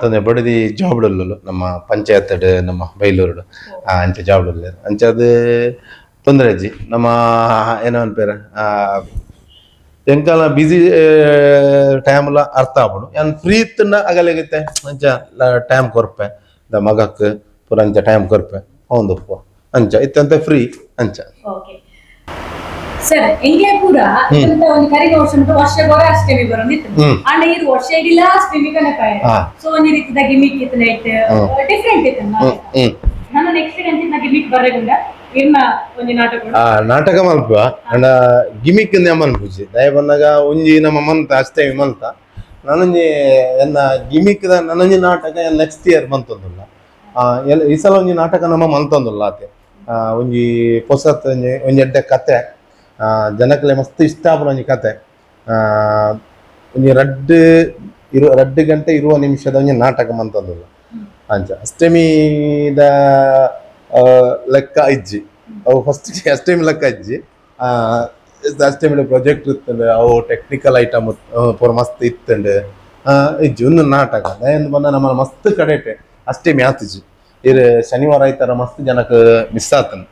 ತೊಂದರೆ ಬಡದಿ ಜಾಬ್ಡಲ್ಲು ನಮ್ಮ ಪಂಚಾಯತ್ ನಮ್ಮ ಬೈಲೂರು ಅಂಚೆ ಜಾಬ್ಡಲ್ಲ ಅಂಚದು ತೊಂದರೆ ಅಜ್ಜಿ ನಮ್ಮ ಏನೋ ಅನ್ಪೇರ ಎಂಕಾಲ ಬಿಸಿ ಟೈಮ್ಲ ಅರ್ಥ ಆಗ್ಬಿಡು ಏನು ಫ್ರೀ ಇತ್ತಂಡ ಆಗಲಿಗುತ್ತೆ ಅಂಚ ಟೈಮ್ ಕೊರ್ಪೆ ದ ಮಗಕ್ಕೆ ಪುರ ಅಂಚ ಟೈಮ್ ಕೊರ್ಪೆ ಹೌದಪ್ಪ ಅಂಚ ಇತ್ತಂತ ಫ್ರೀ ಅಂಚ ಸರ್ ಎಂಗ್ಲೇ ಪೂರ ಒಂದು ಕರೆಗ ವರ್ಷ ಗೋರ ಅಷ್ಟಮಿ ಬರೋದಿತ್ತು ಅಂಡ ಇದು ವರ್ಷ ಇಡಿಲ್ಲ ಅಷ್ಟಮಿ ಕನಕಾಯ ಸೊ ಒಂದು ರೀತಿದ ಗಿಮಿಕ್ ಇತ್ತು ಲೈಟ್ ಡಿಫರೆಂಟ್ ಇತ್ತು ನನ್ನ ನೆಕ್ಸ್ಟ್ ಗಂಟೆ ಗಿಮಿಕ್ ಬರಗುಂಡ ಇರ್ನ ಒಂದು ನಾಟಕ ಮಲ್ಪ ಅಂಡ ಗಿಮಿಕ್ ಮಲ್ಪುಜಿ ದಯ ಬಂದಾಗ ಒಂಜಿ ನಮ್ಮ ಮಂತ ಅಷ್ಟಮಿ ಮಂತ ನನಂಜಿ ಎನ್ನ ಗಿಮಿಕ್ ನನಂಜಿ ನಾಟಕ ನೆಕ್ಸ್ಟ್ ಇಯರ್ ಮಂತಂದುಲ್ಲ ಈ ಸಲ ಒಂಜಿ ನಾಟಕ ನಮ್ಮ ಮಂತಂದುಲ್ಲ ಆತೆ ಒಂಜಿ ಹೊಸತ್ ಒಂಜಿ ಎಡ್ಡೆ ಕತೆ ಜನಕ್ಲೆ ಮಸ್ತ್ ಇಷ್ಟ ಆಪುನ ಒಂಜಿ ಕತೆ ಒಂಜಿ 2 ಗಂಟೆ 20 ನಿಮಿಷದ ಒಂಜಿ ನಾಟಕ ಮಂತಂದುಲ್ಲ ಅಂಚ ಅಷ್ಟಮಿದ ಲೆಕ್ಕ ಇಜ್ಜಿ ಅವು ಫಸ್ಟ್ ಅಷ್ಟಮಿ ಲೆಕ್ಕ ಇಜ್ಜಿ ಅಷ್ಟಮಿದ ಪ್ರಾಜೆಕ್ಟ್ ಇತ್ತಂಡು ಅವು ಟೆಕ್ನಿಕಲ್ ಐಟಮ್ ಪೂರ ಮಸ್ತ್ ಇತ್ತಂಡು ಇಜ್ಜಿ ಒಂದು ನಾಟಕ ದಯಂದು ಬಂದ ನಮ್ಮ ಮಸ್ತ್ ಕಡೆಟೆ ಅಷ್ಟಮಿ ಆತಿಜಿ ಇರು ಶನಿವಾರ ಐತಾರ ಮಸ್ತ್ ಜನಕ್ಕೆ ಮಿಸ್ ಆತನ್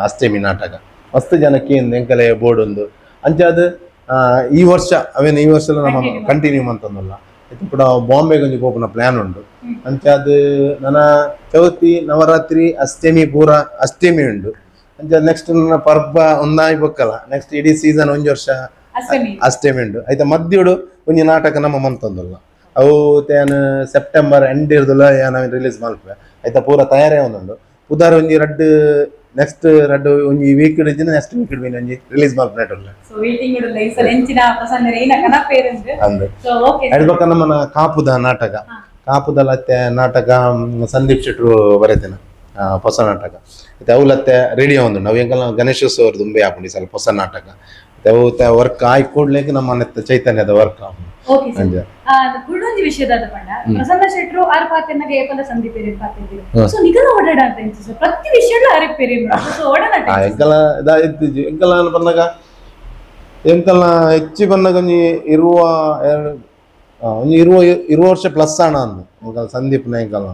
ಅಷ್ಟಮಿ ನಾಟಕ ಮಸ್ತ್ ಜನಕ್ಕೆ ಎಂಕಲೆ ಬೋರ್ಡ್ ಒಂದು ಅಂಚೆ ಅದು ಈ ವರ್ಷ ಈ ವರ್ಷ ನಮ್ಮ ಕಂಟಿನ್ಯೂ ಮಂತಂದಲ್ಲ ಇದು ಕೂಡ ಬಾಂಬೆಗೆ ಒಂಜಿ ಹೋಗ್ನ ಪ್ಲಾನ್ ಉಂಟು ಅಂಚೆ ಅದು ನನ್ನ ಚೌತಿ ನವರಾತ್ರಿ ಅಷ್ಟಮಿ ಪೂರ ಅಷ್ಟಮಿ ಉಂಟು ಅಂಚೆ ನೆಕ್ಸ್ಟ್ ನನ್ನ ಪರ್ಬ ಒಂದಾಯಿ ಬೊಕ್ಕಲ್ಲ ನೆಕ್ಸ್ಟ್ ಇಡೀ ಸೀಸನ್ ಒಂಜಿ ವರ್ಷ ಅಷ್ಟಮಿ ಉಂಟು ಆಯ್ತಾ ಮದ್ಯೋಡು ಒಂಜಿ ನಾಟಕ ನಮ್ಮ ಮಂತಂದಲ್ಲ ಅವು ತೇನು ಸೆಪ್ಟೆಂಬರ್ ಎಂಡ್ ಇರ್ದಲ್ಲ ನಾನು ರಿಲೀಸ್ ಮಲ್ಪೆ ಆಯ್ತಾ ಪೂರ ತಯಾರೇ ಒಂದುಂಡು ಉದಾರ ಒಂಜಿ ನೆಕ್ಸ್ಟ್ ಒಂಜಿ ವೀಕ್ ಇಡಿನ ನೆಕ್ಸ್ಟ್ ವೀಕ್ ಇಡ್ ಒಂಜಿ ರಿಲೀಸ್ ಮಲ್ಪನೆಟ್ ಉಲ್ಲ ಸೊ ವೇಟಿಂಗ್ ಇಡಲ್ಲ ಈ ಸಲ ಎಂಚಿನ ಪ್ರಸನ್ನ ರೇನ ಕನ ಪೇರೆಂಟ್ ಅಂದೆ ಸೊ ಓಕೆ ಹೇಳ್ಬೇಕ ನಮ್ಮ ಕಾಪುದ ನಾಟಕ ನಾಟಕ ಸಂದೀಪ್ ಶೆಟ್ರು ಬರೆತೇನೆ ಹೊಸ ನಾಟಕ ಮತ್ತೆ ಅವಲತ್ತೆ ರೆಡಿ ಒಂದು ನಾವು ಎಂಕಲ್ಲ ಗಣೇಶೋತ್ಸವ ದುಂಬೆ ಆಪುಂಡಿ ಸ್ವಲ್ಪ ಹೊಸ ನಾಟಕ ಅವು ವರ್ಕ್ ಆಯ್ ಕೂಡ್ಲಿಕ್ಕೆ ನಮ್ಮ ನೆತ್ತ ಚೈತನ್ಯದ ವರ್ಕ್ ಓಕೆ ಸರ್ ಕುಳ್ಳೊಂಜಿ ವಿಷಯದ ಪಂಡ ಪ್ರಸನ್ನ ಶೆಟ್ರು ಆರ್ ಪಾತೆನಗೆ ಏಪಲ ಸಂದೀಪ್ ಪೇರೆ ಪಾತಿದ್ರು ಸೊ ನಿಗಲ ಓಡಾಡ ಅಂತ ಸರ್ ಪ್ರತಿ ವಿಷಯಲ್ಲ ಆರ್ ಪೇರೆ ಸೊ ಓಡಾಡ ಎಂಕಲ್ಲ ಇದ ಇದ್ದಿಜಿ ಎಂಕಲ್ಲ ಬಂದಾಗ ಎಂಕಲ್ಲ ಹೆಚ್ಚಿ ಬಂದಾಗ ಇರುವ ವರ್ಷ ಪ್ಲಸ್ ಆಣ ಅಂದು ಎಂಕಲ್ಲ ಸಂದೀಪ್ನ ಎಂಕಲ್ಲ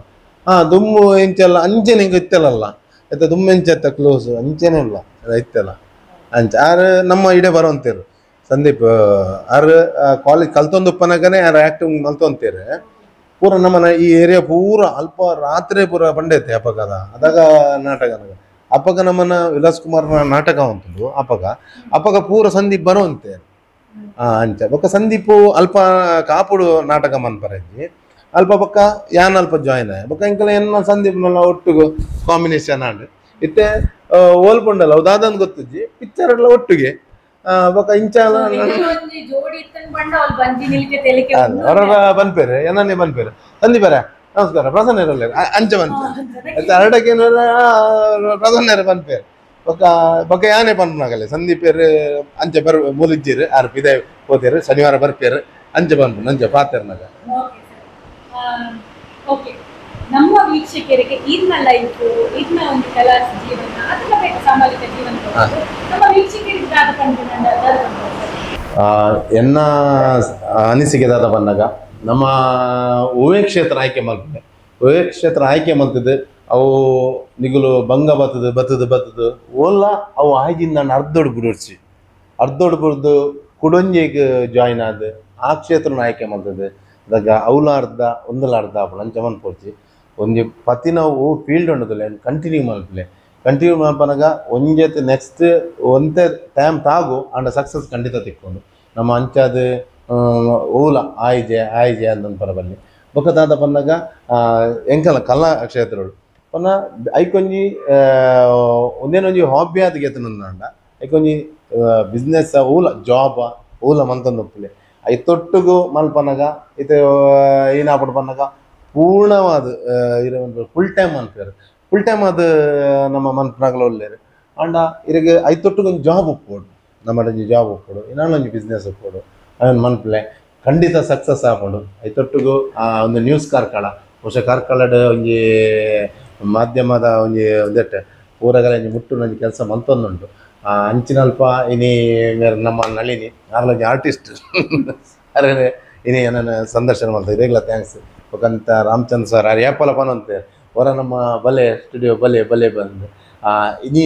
ದುಮ್ಮು ಎಂಚಲ್ಲ ಅಂಚೆನೆ ಹಿಂಗೆ ಇತ್ತಲ್ಲ ಆಯ್ತ ದುಮ್ಮು ಎಂಚೆತ್ತ ಕ್ಲೋಸ್ ಅಂಚೆನೆ ಇಲ್ಲ ಇತ್ತಲ್ಲ ಅಂಚ ಆರು ನಮ್ಮ ಇಡೆ ಬರೋಂತೀರು ಸಂದೀಪ್ ಆರು ಕಾಲೇಜ್ ಕಲ್ತೊಂದುಪ್ಪನಾಗನೇ ಯಾರು ಆಕ್ಟಿಂಗ್ ಮಲ್ತೊಂತೀರಿ ಪೂರ ನಮ್ಮನ ಈ ಏರಿಯಾ ಪೂರ ಅಲ್ಪ ರಾತ್ರಿ ಪೂರ ಬಂಡೈತೆ ಅಪಕದ ಅದಾಗ ನಾಟಕ ಅಪಕ ನಮ್ಮನ ವಿಲಾಸ್ ಕುಮಾರ್ನ ನಾಟಕ ಉಂಟು ಅಪಕ ಪೂರ ಸಂದೀಪ್ ಬರೋಂತೆ ಅಂಚ ಬೊಕ್ಕ ಸಂದೀಪು ಅಲ್ಪ ಕಾಪುಡು ನಾಟಕ ಮನ್ಪರಜ್ಜಿ ಅಲ್ಪ ಪಕ್ಕ ಯಾನ್ ಅಲ್ಪ ಜಾಯಿನ್ ಆಯ ಬೊಕ್ಕ ಇಂಕಲ ಎನ್ನ ಸಂದೀಪ್ನೆಲ್ಲ ಒಟ್ಟಿಗೆ ಕಾಂಬಿನೇಷನ್ ಆಂಡ್ ಇತ್ತೆ ಓಲ್ಪುಂಡಲ್ಲ ಉದಾದನ್ ಗೊತ್ತಜ್ಜಿ ಪಿಕ್ಚರ್ ಎಲ್ಲ ಒಟ್ಟಿಗೆ ಬೊಕ್ಕ ಇಂಚಾಲ ಬನ್ಪೇರೆ ಏನನ್ನೇ ಬನ್ಪೇರೆ ಸಂದೀಪರ ನಮಸ್ಕಾರ ಪ್ರಸನ್ನ ಅಂಚ ಬನ್ಪೇರೆ ಅರಡಕ್ಕೆ ಪ್ರಸನ್ನ ಬನ್ಪೇರೆ ಬೊಕ್ಕ ಯಾನೇ ಪನ್ಪನಾಗಲ್ಲ ಸಂದೀಪೇರು ಅಂಚೆ ಮೂಲಿಜ್ಜಿರು ಆರು ಪಿದೆ ಹೋದೇರು ಶನಿವಾರ ಬರ್ಪೇರು ಅಂಚೆ ಬನ್ಪು ಅಂಚೆ ಪಾತೇರ್ನಾಗ ನಮ್ಮ ವೀಕ್ಷಕರಿಗೆ ಇನ್ನ ಲೈಫ್ ಇನ್ನ ಒಂದು ಕಲಾ ಜೀವನ ಅದನ್ನ ಬೇಕು ಸಾಮಾಜಿಕ ಜೀವನ ನಮ್ಮ ವೀಕ್ಷಕರಿಗೆ ಎನ್ನ ಅನಿಸಿಕೆದಾದ ಬಂದಾಗ ನಮ್ಮ ಓವೇ ಕ್ಷೇತ್ರ ಆಯ್ಕೆ ಮಾಡ್ತದೆ ಓವೇ ಕ್ಷೇತ್ರ ಆಯ್ಕೆ ಮಾಡ್ತಿದ್ದು ಅವು ನಿಗುಲು ಭಂಗ ಬತ್ತದು ಓಲ್ಲ ಅವು ಆಯ್ಜಿಂದ ಅರ್ಧೋಡು ಬಿಡ್ದು ಕುಡೊಂಜಿಗೆ ಜಾಯಿನ್ ಆದ ಆ ಕ್ಷೇತ್ರನ ಆಯ್ಕೆ ಮಾಡ್ತದೆ ಅದಾಗ ಅವಲ ಅರ್ಧ ಒಂದಲ ಅರ್ಧ ಲಂಚ ಮನ್ಪೋರ್ಚಿ ಒಂಜಿ ಪತ್ತಿನ ಅವು ಫೀಲ್ಡ್ ಉಂಡದಿಲ್ಲ ಕಂಟಿನ್ಯೂ ಮಲ್ಪನಾಗ ಒಂಜೆತ್ ನೆಕ್ಸ್ಟ್ ಒಂದೇ ಟೈಮ್ ತಾಗು ಅಂಡ ಸಕ್ಸಸ್ ಖಂಡಿತ ತಿಕ್ಕೊಂಡು ನಮ್ಮ ಅಂಚಾದ ಓಲ ಆಯ್ಜೆ ಅಂತಂದು ಪರಬಲ್ಲಿ ಬೊಕ್ಕದಾದ ಪನ್ನಾಗ ಎಂಕಲ್ಲ ಕಲಾ ಕ್ಷೇತ್ರಗಳು ಪನ್ನ ಐಕೊಂಜಿ ಒಂದೇನೊಂಜಿ ಹಾಬಿ ಆದ ಗೆತನಂದ ಐಕೊಂಜಿ ಬಿಸ್ನೆಸ್ ಊಲ ಜಾಬ್ ಊಲ ಮಂತೊಂದುಪ್ಪುಲೆ ಐ ತೊಟ್ಟುಗು ಮಲ್ಪನಾಗ ಇದು ಏನಾಪಡು ಪನ್ನಾಗ ಪೂರ್ಣವಾದ ಫುಲ್ ಟೈಮ್ ಅದು ನಮ್ಮ ಮನ್ಪನಾಗಲ ಒಳ್ಳೆರು ಅಂಡ ಇರಗೆ ಐ ತೊಟ್ಟುಗೊಂದು ಜಾಬ್ ಒಪ್ಪೋಡು ನಮ್ಮಡೊಂಜಿ ಜಾಬ್ ಒಪ್ಪೋಡು ಇನ್ನೊಂದು ಬಿಸ್ನೆಸ್ ಒಪ್ಪೋಡು ಅವನ್ ಮನ್ಪಲೆ ಖಂಡಿತ ಸಕ್ಸಸ್ ಆಪೋಡು ಐ ತೊಟ್ಟುಗು ಒಂದು ನ್ಯೂಸ್ ಕಾರ್ಕಳ ಹೊಸ ಕಾರ್ಕಳದ ಒಂಜಿ ಮಾಧ್ಯಮದ ಒಂದೆಟ್ಟೆ ಊರಗಲ ಮುಟ್ಟು ಒಂಜಿ ಕೆಲಸ ಮಂತೊಂದುಂಟು ಅಂಚಿನಲ್ಪ ಇನಿ ನಮ್ಮ ನಳಿನಿ ಆರ್ಲೊಂಜಿ ಆರ್ಟಿಸ್ಟ್ ಅರೆ ಇನಿ ನನ್ನ ಸಂದರ್ಶನ ಮಾಡ್ತಾರೆ ಇರೆಗ್ಲ ಥ್ಯಾಂಕ್ಸ್ ಒಕ್ಕಂತ ರಾಮಚಂದ್ರ ಸರ್ ಯಾರು ಏಪಲ ಪನಂತೆ ಹೊರ ನಮ್ಮ ಬಲೆ ಸ್ಟುಡಿಯೋ ಬಲೆ ಬಂದು ಇನಿ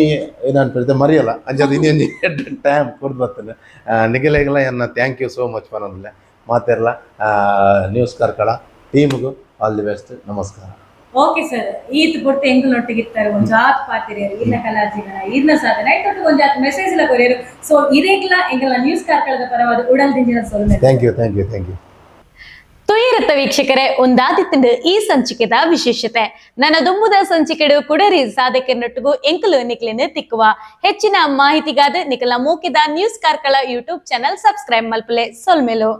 ಏನಂತ ಮರೆಯಲ್ಲ ಅಂಜದು ಇನ್ನೊಂದು ಟೈಮ್ ಕೊಡ್ದು ಬರ್ತದೆ ನಿಗಲೆಗೆಲ್ಲ ಎನ್ನ ಥ್ಯಾಂಕ್ ಯು ಸೋ ಮಚ್ ಪನೋದಿಲ್ಲ ಮಾತೆಲ್ಲ ನ್ಯೂಸ್ ಕಾರ್ಕಳ ಟೀಮ್ಗೂ ಆಲ್ ದಿ ಬೆಸ್ಟ್ ನಮಸ್ಕಾರ. ಓಕೆ ಸರ್ ಈತ್ ಪೊರ್ತು ಎಂಕಲ್ನೊಟ್ಟಿಗಿರ್ತಾರೆ ಒಂಜಾತ್ ಪಾತಿರಿಯರು ಇನ್ನ ಕಲಾಜಿಗಣ ಇನ್ನ ಸಾಧನೆ ಐತೊಟ್ಟು ಒಂಜಾತ್ ಮೆಸೇಜ್ ಲ ಕೊರಿಯರು ಸೊ ಇರೇಗ್ಲ ಎಂಕಲ್ನ ನ್ಯೂಸ್ ಕಾರ್ಕಳದ ಪರವಾದ ಉಡಲ್ ದಿಂಜಿನ ಸೊಲ್ಮೆ ಥ್ಯಾಂಕ್ ಯು ತುಯಿರತ್ತ ವೀಕ್ಷಕರೇ ಒಂದಾದಿತ್ತಂಡು ಈ ಸಂಚಿಕೆದ ವಿಶೇಷತೆ ನನ್ನ ದುಂಬುದ ಸಂಚಿಕೆಡು ಕುಡರಿ ಸಾಧಕನೊಟ್ಟಿಗೂ ಎಂಕಲು ನಿಕ್ಲಿನ ತಿಕ್ಕುವ ಹೆಚ್ಚಿನ ಮಾಹಿತಿಗಾದ ನಿಕಲ ಮೂಕಿದ news Karkala YouTube channel subscribe ಮಲ್ಪಲೆ ಸೊಲ್ಮೆಲು.